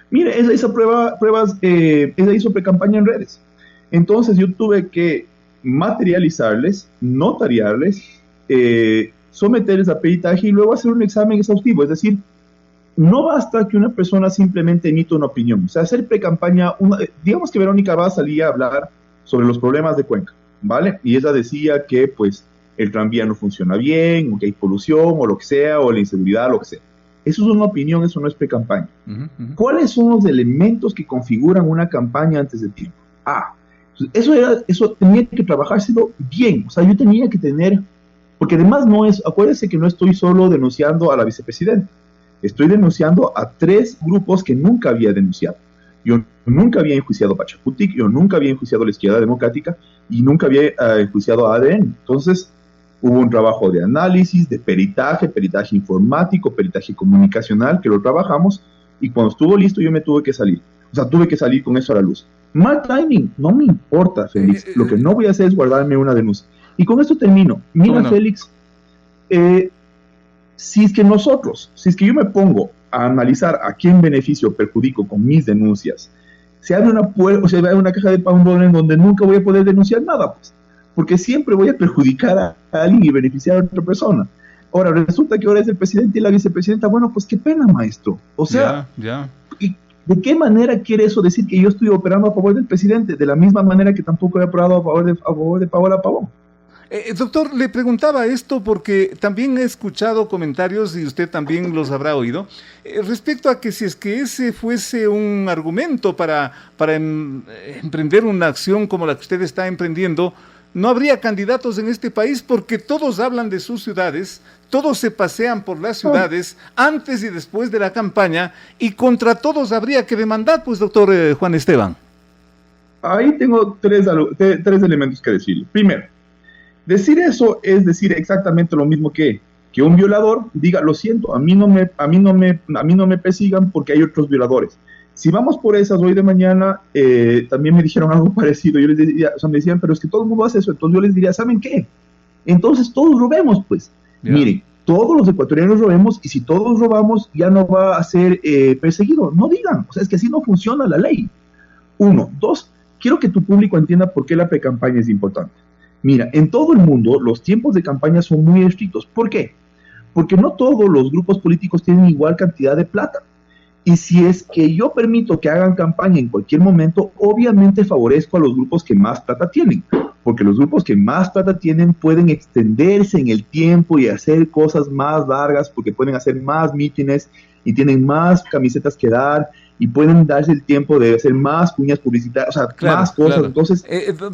Mire, ella hizo pre-campaña en redes. Entonces yo tuve que materializarles, notariarles, someterles a peritaje y luego hacer un examen exhaustivo. Es decir, no basta que una persona simplemente emita una opinión. O sea, hacer pre-campaña, digamos que Verónica Abad salía a hablar sobre los problemas de Cuenca, ¿vale? Y ella decía que, pues, el tranvía no funciona bien, o que hay polución, o lo que sea, o la inseguridad, lo que sea. Eso es una opinión, eso no es pre-campaña. ¿Cuáles son los elementos que configuran una campaña antes de tiempo? Eso tenía que trabajárselo bien. O sea, yo tenía que tener, porque además acuérdense que no estoy solo denunciando a la vicepresidenta. Estoy denunciando a 3 grupos que nunca había denunciado. Yo nunca había enjuiciado a Pachacutic, yo nunca había enjuiciado a la Izquierda Democrática y nunca había enjuiciado a ADN. Entonces, hubo un trabajo de análisis, de peritaje informático, peritaje comunicacional, que lo trabajamos, y cuando estuvo listo yo me tuve que salir. O sea, tuve que salir con eso a la luz. Mal timing, no me importa, Félix. Lo que no voy a hacer es guardarme una denuncia. Y con esto termino. Mira, no? Félix, si es que yo me pongo a analizar a quién beneficio o perjudico con mis denuncias, se abre una caja de Pandora en donde nunca voy a poder denunciar nada, pues, porque siempre voy a perjudicar a alguien y beneficiar a otra persona. Ahora, resulta que ahora es el presidente y la vicepresidenta. Bueno, pues qué pena, maestro. O sea, ¿de qué manera quiere eso decir que yo estoy operando a favor del presidente? De la misma manera que tampoco he operado a favor de Paola Pavón. Doctor, le preguntaba esto porque también he escuchado comentarios, y usted también los habrá oído, respecto a que si es que ese fuese un argumento para emprender una acción como la que usted está emprendiendo, no habría candidatos en este país, porque todos hablan de sus ciudades, todos se pasean por las ciudades antes y después de la campaña, y contra todos habría que demandar, pues, doctor Juan Esteban. Ahí tengo tres elementos que decirle. Primero, decir eso es decir exactamente lo mismo que un violador diga: lo siento, a mí no me persigan porque hay otros violadores. Si vamos por esas, hoy de mañana también me dijeron algo parecido. Yo les diría, o sea, me decían, pero es que todo el mundo hace eso. Entonces yo les diría, ¿saben qué? Entonces todos robemos, pues. Miren, todos los ecuatorianos robemos, y si todos robamos ya no va a ser perseguido. No digan, o sea, es que así no funciona la ley. 1. 2, quiero que tu público entienda por qué la precampaña es importante. Mira, en todo el mundo los tiempos de campaña son muy estrictos. ¿Por qué? Porque no todos los grupos políticos tienen igual cantidad de plata. Y si es que yo permito que hagan campaña en cualquier momento, obviamente favorezco a los grupos que más plata tienen, porque los grupos que más plata tienen pueden extenderse en el tiempo y hacer cosas más largas, porque pueden hacer más mítines y tienen más camisetas que dar y pueden darse el tiempo de hacer más cuñas publicitarias, o sea, Claro, más cosas. claro. Entonces,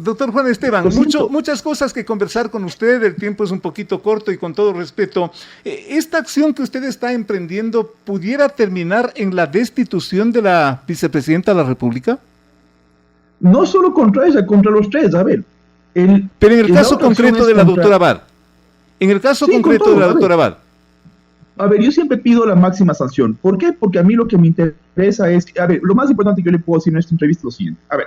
Doctor Juan Esteban, lo siento. muchas cosas que conversar con usted, el tiempo es un poquito corto y con todo respeto, ¿esta acción que usted está emprendiendo pudiera terminar en la destitución de la vicepresidenta de la República? no solo contra ella, contra los tres, a ver. Pero en el caso otra opción concreto es de la contra- doctora Abad, en el caso Sí, concreto con todo, de la a ver. doctora Abad, A ver, yo siempre pido la máxima sanción. ¿Por qué? Porque a mí lo que me interesa es, a ver, lo más importante que yo le puedo decir en esta entrevista es lo siguiente. A ver,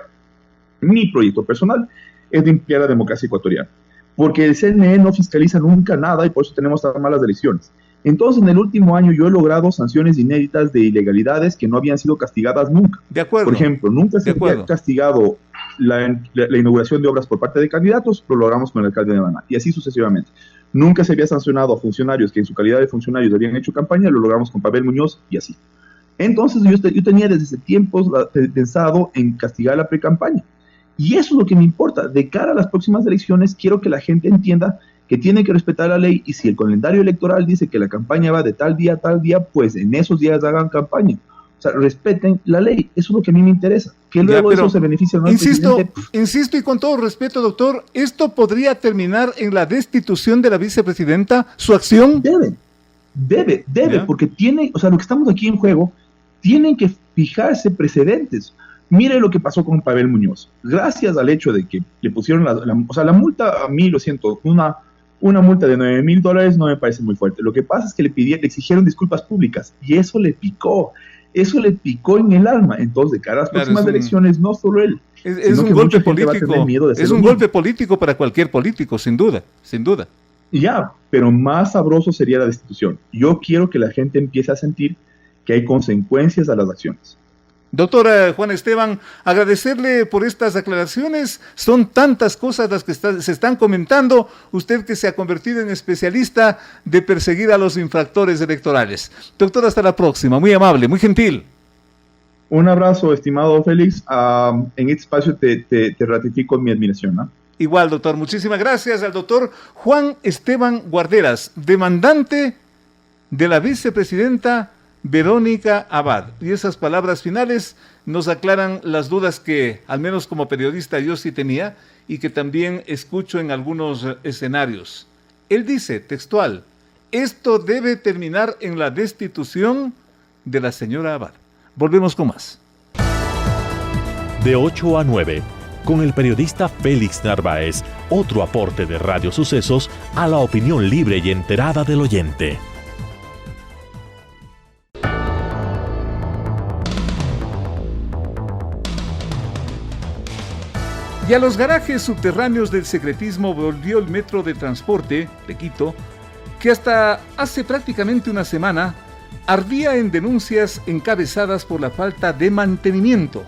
mi proyecto personal es de ampliar la democracia ecuatoriana, porque el CNE no fiscaliza nunca nada y por eso tenemos tan malas elecciones. Entonces, en el último año yo he logrado sanciones inéditas de ilegalidades que no habían sido castigadas nunca. de acuerdo. Por ejemplo, nunca se De acuerdo. había castigado la inauguración de obras por parte de candidatos, lo logramos con el alcalde de Maná, y así sucesivamente. Nunca se había sancionado a funcionarios que en su calidad de funcionarios habían hecho campaña, lo logramos con Pavel Muñoz y así. Entonces yo tenía desde ese tiempo pensado en castigar la pre-campaña. Y eso es lo que me importa. De cara a las próximas elecciones, quiero que la gente entienda que tiene que respetar la ley y si el calendario electoral dice que la campaña va de tal día a tal día, pues en esos días hagan campaña. O sea, respeten la ley. Eso es lo que a mí me interesa. Que luego pero eso se beneficia al Insisto, presidente. insisto y con todo respeto, doctor, ¿esto podría terminar en la destitución de la vicepresidenta, su acción? Debe, ¿Ya? porque tiene, o sea, lo que estamos aquí en juego, tienen que fijarse precedentes. Mire lo que pasó con Pavel Muñoz. Gracias al hecho de que le pusieron la multa, a mí lo siento, una multa de $9,000 no me parece muy fuerte. Lo que pasa es que le exigieron disculpas públicas y eso le picó en el alma. Entonces, de cara a las Claro, próximas elecciones, no solo él, Es sino un que golpe mucha gente va a tener político, miedo de hacer es lo un mismo. golpe político para cualquier político, sin duda, sin duda. Y ya, pero más sabroso sería la destitución. Yo quiero que la gente empiece a sentir que hay consecuencias a las acciones. Doctor Juan Esteban, agradecerle por estas aclaraciones. Son tantas cosas las que se están comentando. Usted que se ha convertido en especialista de perseguir a los infractores electorales. Doctor, hasta la próxima. Muy amable, muy gentil. Un abrazo, estimado Félix. En este espacio te ratifico mi admiración, ¿no? Igual, doctor. Muchísimas gracias al doctor Juan Esteban Guarderas, demandante de la vicepresidenta Verónica Abad. Y esas palabras finales nos aclaran las dudas que, al menos como periodista, yo sí tenía y que también escucho en algunos escenarios. Él dice, textual, esto debe terminar en la destitución de la señora Abad. Volvemos con más. De 8 a 9, con el periodista Félix Narváez, otro aporte de Radio Sucesos a la opinión libre y enterada del oyente. Y a los garajes subterráneos del secretismo volvió el metro de transporte de Quito, que hasta hace prácticamente una semana ardía en denuncias encabezadas por la falta de mantenimiento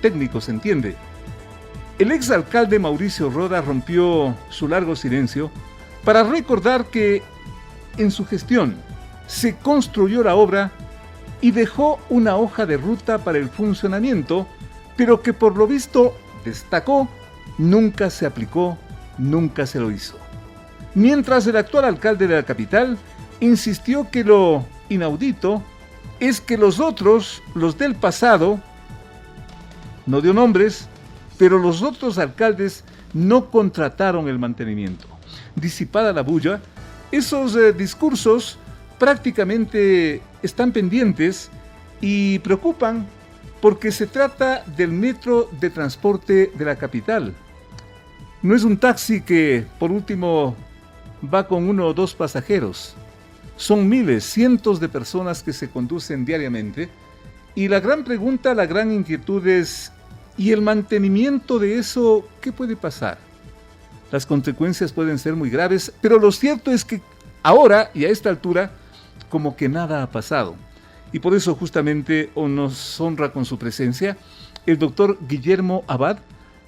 técnico, se entiende. El exalcalde Mauricio Roda rompió su largo silencio para recordar que en su gestión se construyó la obra y dejó una hoja de ruta para el funcionamiento, pero que por lo visto, destacó, nunca se aplicó, nunca se lo hizo. Mientras el actual alcalde de la capital insistió que lo inaudito es que los otros, los del pasado, no dio nombres, pero los otros alcaldes no contrataron el mantenimiento. Disipada la bulla, esos discursos prácticamente están pendientes y preocupan porque se trata del metro de transporte de la capital. No es un taxi que, por último, va con 1 o 2 pasajeros. Son miles, cientos de personas que se conducen diariamente. Y la gran pregunta, la gran inquietud es, ¿y el mantenimiento de eso qué puede pasar? Las consecuencias pueden ser muy graves, pero lo cierto es que ahora y a esta altura, como que nada ha pasado. Y por eso justamente nos honra con su presencia el doctor Guillermo Abad,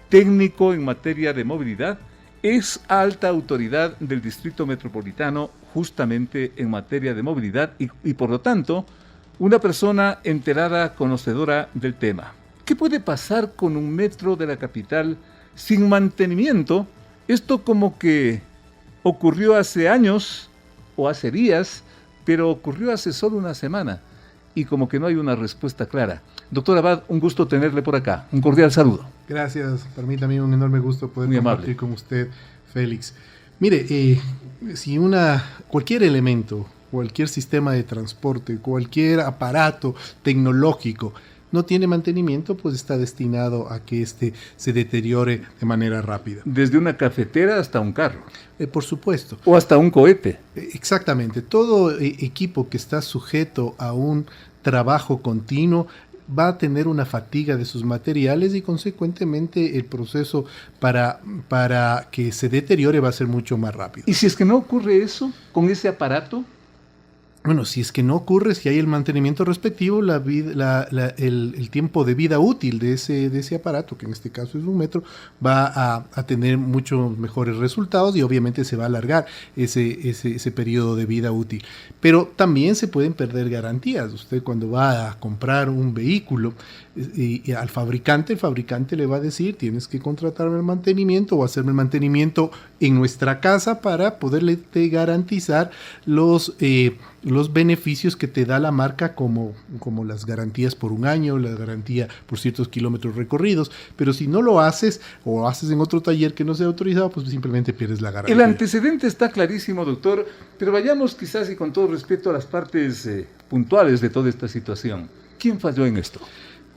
técnico en materia de movilidad, es alta autoridad del Distrito Metropolitano justamente en materia de movilidad y por lo tanto una persona enterada, conocedora del tema. ¿Qué puede pasar con un metro de la capital sin mantenimiento? Esto como que ocurrió hace años o hace días, pero ocurrió hace solo una semana y como que no hay una respuesta clara. Doctor Abad, un gusto tenerle por acá. Un cordial saludo. Gracias. Para mí también un enorme gusto poder Muy compartir amable con usted, Félix. Mire, si cualquier elemento, cualquier sistema de transporte, cualquier aparato tecnológico no tiene mantenimiento, pues está destinado a que se deteriore de manera rápida. Desde una cafetera hasta un carro. Por supuesto. O hasta un cohete. Exactamente. Todo equipo que está sujeto a un trabajo continuo va a tener una fatiga de sus materiales y consecuentemente el proceso para que se deteriore va a ser mucho más rápido. ¿Y si es que no ocurre eso con ese aparato? Bueno, si es que no ocurre, si hay el mantenimiento respectivo, el tiempo de vida útil de ese aparato, que en este caso es un metro, va a tener muchos mejores resultados y obviamente se va a alargar ese periodo de vida útil. Pero también se pueden perder garantías. Usted cuando va a comprar un vehículo y el fabricante le va a decir, tienes que contratarme el mantenimiento o hacerme el mantenimiento en nuestra casa para poderle garantizar los beneficios que te da la marca como las garantías por un año, la garantía por ciertos kilómetros recorridos, pero si no lo haces o haces en otro taller que no sea autorizado, pues simplemente pierdes la garantía. El antecedente está clarísimo, doctor, pero vayamos quizás y con todo respeto a las partes puntuales de toda esta situación. ¿Quién falló en esto?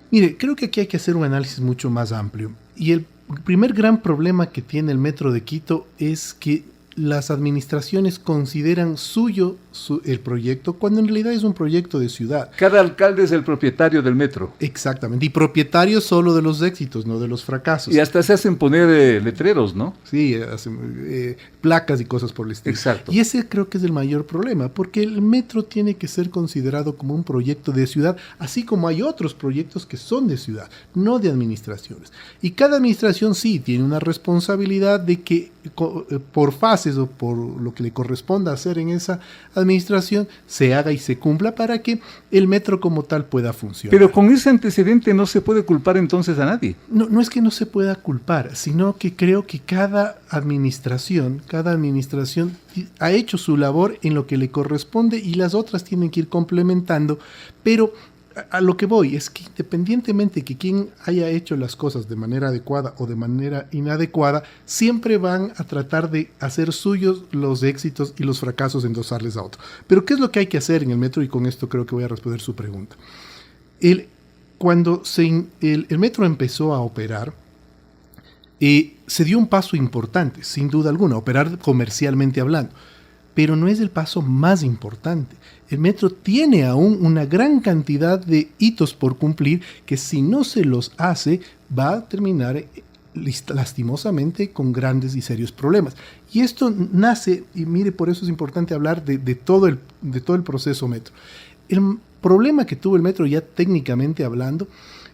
Mire, creo que aquí hay que hacer un análisis mucho más amplio y el primer gran problema que tiene el Metro de Quito es que las administraciones consideran suyo el proyecto cuando en realidad es un proyecto de ciudad. Cada alcalde es el propietario del metro. Exactamente, y propietario solo de los éxitos, no de los fracasos. Y hasta se hacen poner letreros, ¿no? Sí, hacen placas y cosas por el estilo. Exacto. Y ese creo que es el mayor problema, porque el metro tiene que ser considerado como un proyecto de ciudad, así como hay otros proyectos que son de ciudad, no de administraciones. Y cada administración sí tiene una responsabilidad de que por fases o por lo que le corresponda hacer en esa administración se haga y se cumpla para que el metro como tal pueda funcionar. Pero con ese antecedente no se puede culpar entonces a nadie. No es que no se pueda culpar, sino que creo que cada administración ha hecho su labor en lo que le corresponde y las otras tienen que ir complementando, pero a lo que voy es que independientemente que quien haya hecho las cosas de manera adecuada o de manera inadecuada, siempre van a tratar de hacer suyos los éxitos y los fracasos, endosarles a otro. Pero ¿qué es lo que hay que hacer en el metro? Y con esto creo que voy a responder su pregunta. Cuando el metro empezó a operar, se dio un paso importante, sin duda alguna, operar comercialmente hablando. Pero no es el paso más importante. El metro tiene aún una gran cantidad de hitos por cumplir que si no se los hace va a terminar lastimosamente con grandes y serios problemas. Y esto nace, y mire, por eso es importante hablar de todo el proceso metro. El problema que tuvo el metro, ya técnicamente hablando,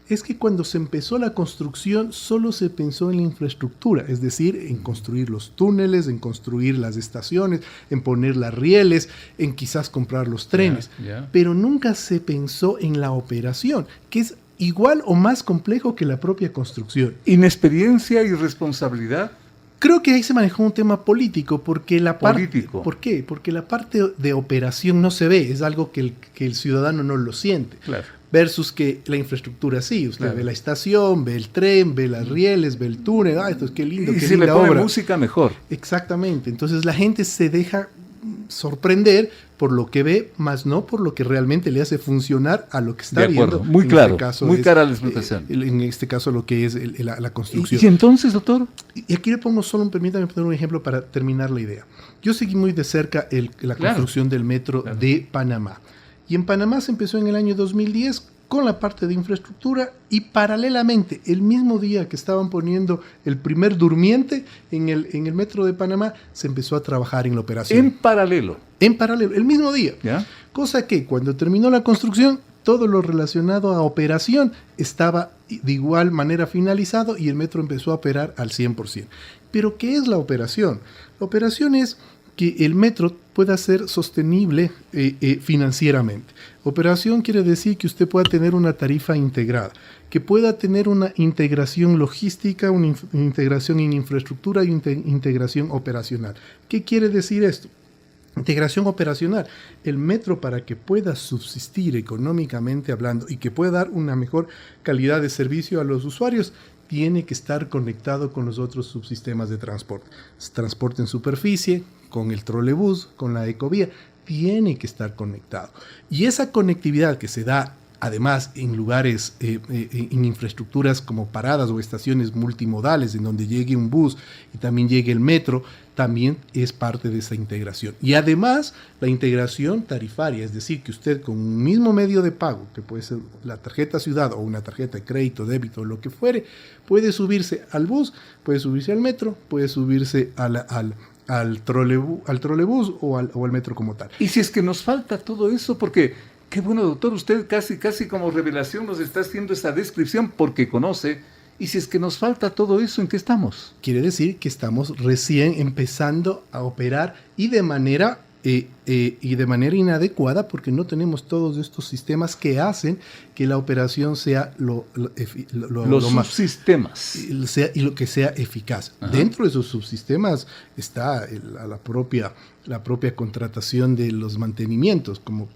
es que cuando se empezó la construcción solo se pensó en la infraestructura, es decir, en construir los túneles, en construir las estaciones, en poner las rieles, en quizás comprar los trenes, pero nunca se pensó en la operación, que es igual o más complejo que la propia construcción. ¿Inexperiencia y responsabilidad? Creo que ahí se manejó un tema político, porque ¿Por qué? Porque la parte de operación no se ve, es algo que el ciudadano no lo siente. Claro. Versus que la infraestructura sí, usted ve la estación, ve el tren, ve las rieles, ve el túnel, esto es qué lindo, y qué si linda le pone obra. Música mejor. Exactamente, entonces la gente se deja sorprender por lo que ve, más no por lo que realmente le hace funcionar a lo que está viendo. Muy claro, muy clara la explicación. En este caso lo que es la construcción. ¿Y entonces, doctor? Y aquí le pongo permítame poner un ejemplo para terminar la idea. Yo seguí muy de cerca la construcción del metro de Panamá. Y en Panamá se empezó en el año 2010 con la parte de infraestructura y paralelamente, el mismo día que estaban poniendo el primer durmiente en el metro de Panamá, se empezó a trabajar en la operación. En paralelo, el mismo día. ¿Ya? Cosa que cuando terminó la construcción, todo lo relacionado a operación estaba de igual manera finalizado y el metro empezó a operar al 100%. Pero ¿qué es la operación? La operación es que el metro pueda ser sostenible financieramente. Operación quiere decir que usted pueda tener una tarifa integrada, que pueda tener una integración logística, una integración en infraestructura y integración operacional. ¿Qué quiere decir esto? Integración operacional. El metro, para que pueda subsistir económicamente hablando y que pueda dar una mejor calidad de servicio a los usuarios, tiene que estar conectado con los otros subsistemas de transporte. Transporte en superficie, con el trolebús, con la ecovía, tiene que estar conectado. Y esa conectividad que se da además en lugares, en infraestructuras como paradas o estaciones multimodales, en donde llegue un bus y también llegue el metro, también es parte de esa integración. Y además, la integración tarifaria, es decir, que usted con un mismo medio de pago, que puede ser la tarjeta ciudad o una tarjeta de crédito, débito, lo que fuere, puede subirse al bus, puede subirse al metro, puede subirse al trolebús o al metro como tal. Y si es que nos falta todo eso, porque qué bueno, doctor, usted casi como revelación nos está haciendo esa descripción porque conoce. Y si es que nos falta todo eso, ¿en qué estamos? Quiere decir que estamos recién empezando a operar y de manera inadecuada, porque no tenemos todos estos sistemas que hacen que la operación sea los subsistemas y lo que sea eficaz. Ajá. Dentro de esos subsistemas está la propia contratación de los mantenimientos, como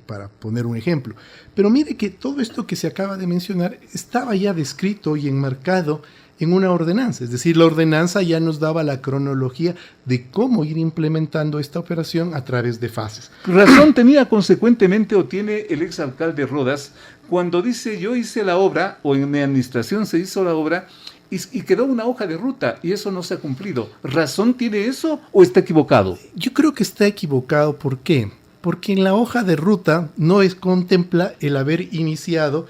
para poner un ejemplo. Pero mire que todo esto que se acaba de mencionar estaba ya descrito y enmarcado en una ordenanza, es decir, la ordenanza ya nos daba la cronología de cómo ir implementando esta operación a través de fases. Razón tenía consecuentemente o tiene el exalcalde Rodas cuando dice yo hice la obra, o en mi administración se hizo la obra, y quedó una hoja de ruta y eso no se ha cumplido. ¿Razón tiene eso o está equivocado? Yo creo que está equivocado. ¿Por qué? Porque en la hoja de ruta no contempla el haber iniciado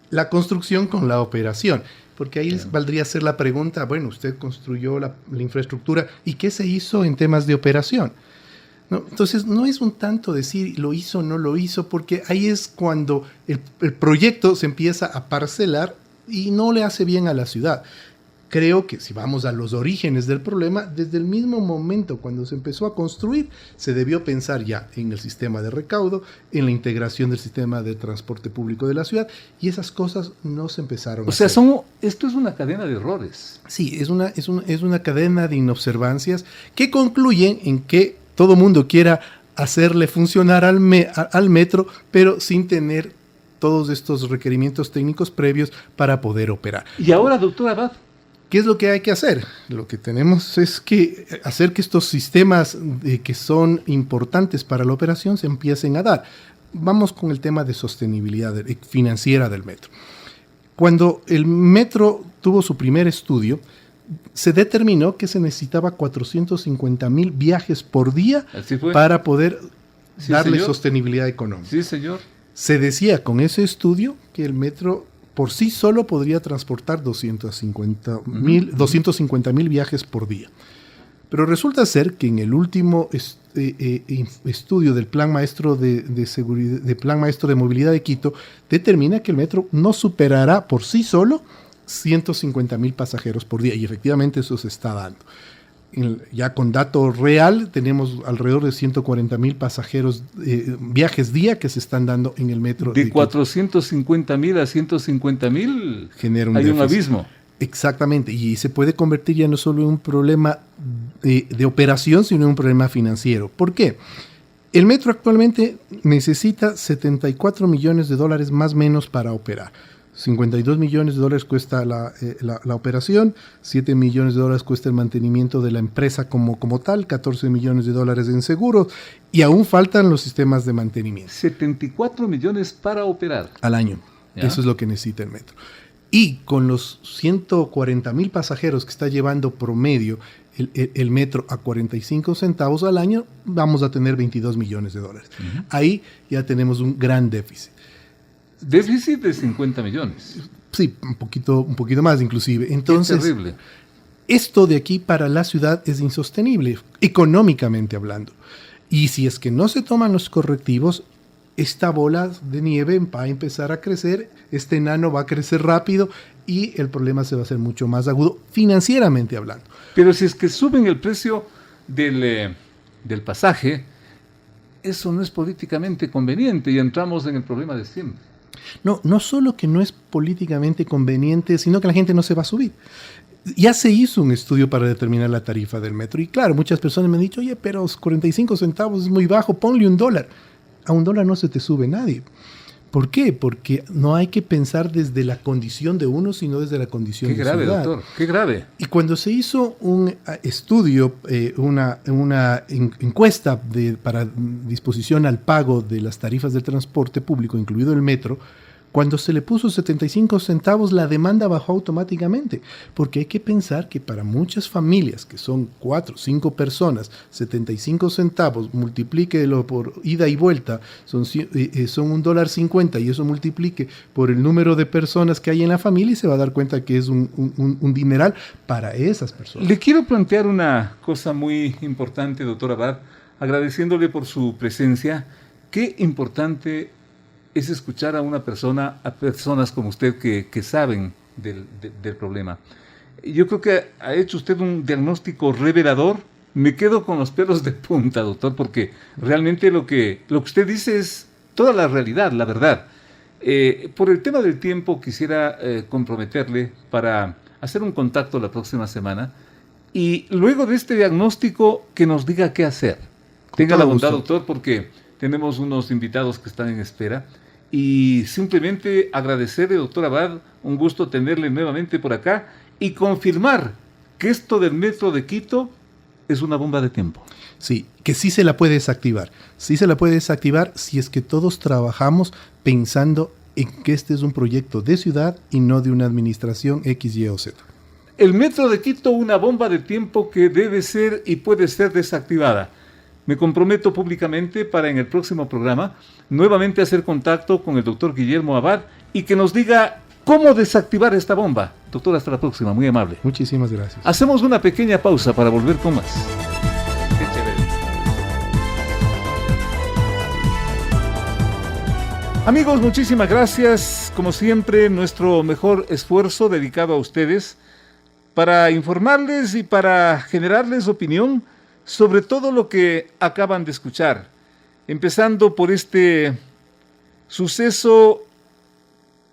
la construcción con la operación. Porque ahí valdría ser la pregunta, bueno, usted construyó la infraestructura, ¿y qué se hizo en temas de operación? ¿No? Entonces, no es un tanto decir lo hizo o no lo hizo, porque ahí es cuando el proyecto se empieza a parcelar y no le hace bien a la ciudad. Creo que si vamos a los orígenes del problema, desde el mismo momento cuando se empezó a construir, se debió pensar ya en el sistema de recaudo, en la integración del sistema de transporte público de la ciudad, y esas cosas no se empezaron a hacer. Esto es una cadena de errores. Sí, es una cadena de inobservancias que concluyen en que todo mundo quiera hacerle funcionar al metro, pero sin tener todos estos requerimientos técnicos previos para poder operar. Y ahora, doctor Abad, ¿qué es lo que hay que hacer? Lo que tenemos es que hacer que estos sistemas que son importantes para la operación se empiecen a dar. Vamos con el tema de sostenibilidad financiera del metro. Cuando el metro tuvo su primer estudio, se determinó que se necesitaba 450,000 viajes por día para poder darle sostenibilidad económica. Sí, señor. Se decía con ese estudio que el metro por sí solo podría transportar 250,000 viajes por día. Pero resulta ser que en el último estudio del Plan Maestro Plan Maestro de Movilidad de Quito determina que el metro no superará por sí solo 150,000 pasajeros por día, y efectivamente eso se está dando. Ya con dato real tenemos alrededor de 140,000 pasajeros viajes día que se están dando en el metro. De 450,000 a 150,000 hay un abismo. Exactamente, y se puede convertir ya no solo en un problema de operación, sino en un problema financiero. ¿Por qué? El metro actualmente necesita $74 millones más o menos para operar. 52 millones de dólares cuesta la operación, 7 millones de dólares cuesta el mantenimiento de la empresa como tal, 14 millones de dólares en seguros, y aún faltan los sistemas de mantenimiento. 74 millones para operar. Al año. ¿Ya? Eso es lo que necesita el metro. Y con los 140,000 pasajeros que está llevando promedio el metro a 45 centavos al año, vamos a tener 22 millones de dólares. Uh-huh. Ahí ya tenemos un gran déficit. Déficit de 50 millones. Sí, un poquito más inclusive. Entonces, qué terrible. Esto de aquí para la ciudad es insostenible, económicamente hablando. Y si es que no se toman los correctivos, esta bola de nieve va a empezar a crecer, este enano va a crecer rápido y el problema se va a hacer mucho más agudo, financieramente hablando. Pero si es que suben el precio del del pasaje, eso no es políticamente conveniente y entramos en el problema de siempre. No solo que no es políticamente conveniente, sino que la gente no se va a subir. Ya se hizo un estudio para determinar la tarifa del metro y claro, muchas personas me han dicho, oye, pero 45 centavos es muy bajo, ponle $1. A $1 no se te sube nadie. ¿Por qué? Porque no hay que pensar desde la condición de uno, sino desde la condición de ciudad. Qué grave, doctor, qué grave. Y cuando se hizo un estudio, una encuesta para disposición al pago de las tarifas de transporte público, incluido el metro, cuando se le puso 75 centavos, la demanda bajó automáticamente, porque hay que pensar que para muchas familias, que son 4 o 5 personas, 75 centavos, multiplíquelo por ida y vuelta, son $1.50 y eso multiplique por el número de personas que hay en la familia y se va a dar cuenta que es un dineral para esas personas. Le quiero plantear una cosa muy importante, doctor Abad, agradeciéndole por su presencia. Qué importante es escuchar a personas como usted que saben del problema. Yo creo que ha hecho usted un diagnóstico revelador. Me quedo con los pelos de punta, doctor, porque realmente lo que usted dice es toda la realidad, la verdad. Por el tema del tiempo quisiera comprometerle para hacer un contacto la próxima semana y luego de este diagnóstico que nos diga qué hacer. Tenga la bondad, doctor, porque tenemos unos invitados que están en espera. Y simplemente agradecerle, doctor Abad, un gusto tenerle nuevamente por acá y confirmar que esto del metro de Quito es una bomba de tiempo. Sí, que sí se la puede desactivar. Sí se la puede desactivar si es que todos trabajamos pensando en que este es un proyecto de ciudad y no de una administración X, Y o Z. El metro de Quito, una bomba de tiempo que debe ser y puede ser desactivada. Me comprometo públicamente para en el próximo programa nuevamente hacer contacto con el doctor Guillermo Abad y que nos diga cómo desactivar esta bomba. Doctor, hasta la próxima, muy amable. Muchísimas gracias. Hacemos una pequeña pausa para volver con más. Qué chévere. Amigos, muchísimas gracias. Como siempre, nuestro mejor esfuerzo dedicado a ustedes para informarles y para generarles opinión sobre todo lo que acaban de escuchar, empezando por este suceso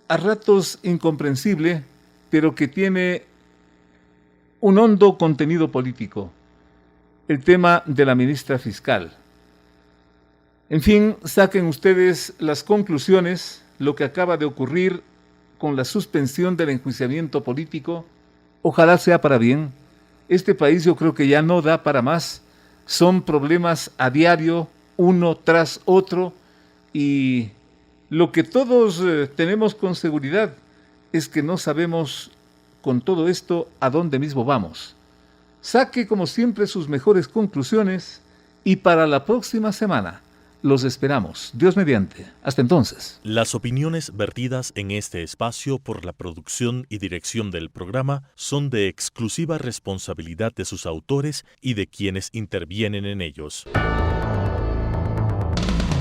a ratos incomprensible, pero que tiene un hondo contenido político, el tema de la ministra fiscal. En fin, saquen ustedes las conclusiones, lo que acaba de ocurrir con la suspensión del enjuiciamiento político, ojalá sea para bien. Este país yo creo que ya no da para más. Son problemas a diario, uno tras otro, y lo que todos tenemos con seguridad es que no sabemos con todo esto a dónde mismo vamos. Saque como siempre sus mejores conclusiones y para la próxima semana los esperamos, Dios mediante. Hasta entonces. Las opiniones vertidas en este espacio por la producción y dirección del programa son de exclusiva responsabilidad de sus autores y de quienes intervienen en ellos.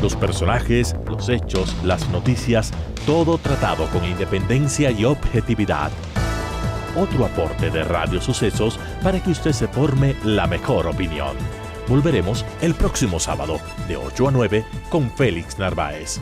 Los personajes, los hechos, las noticias, todo tratado con independencia y objetividad. Otro aporte de Radio Sucesos para que usted se forme la mejor opinión. Volveremos el próximo sábado de 8 a 9 con Félix Narváez.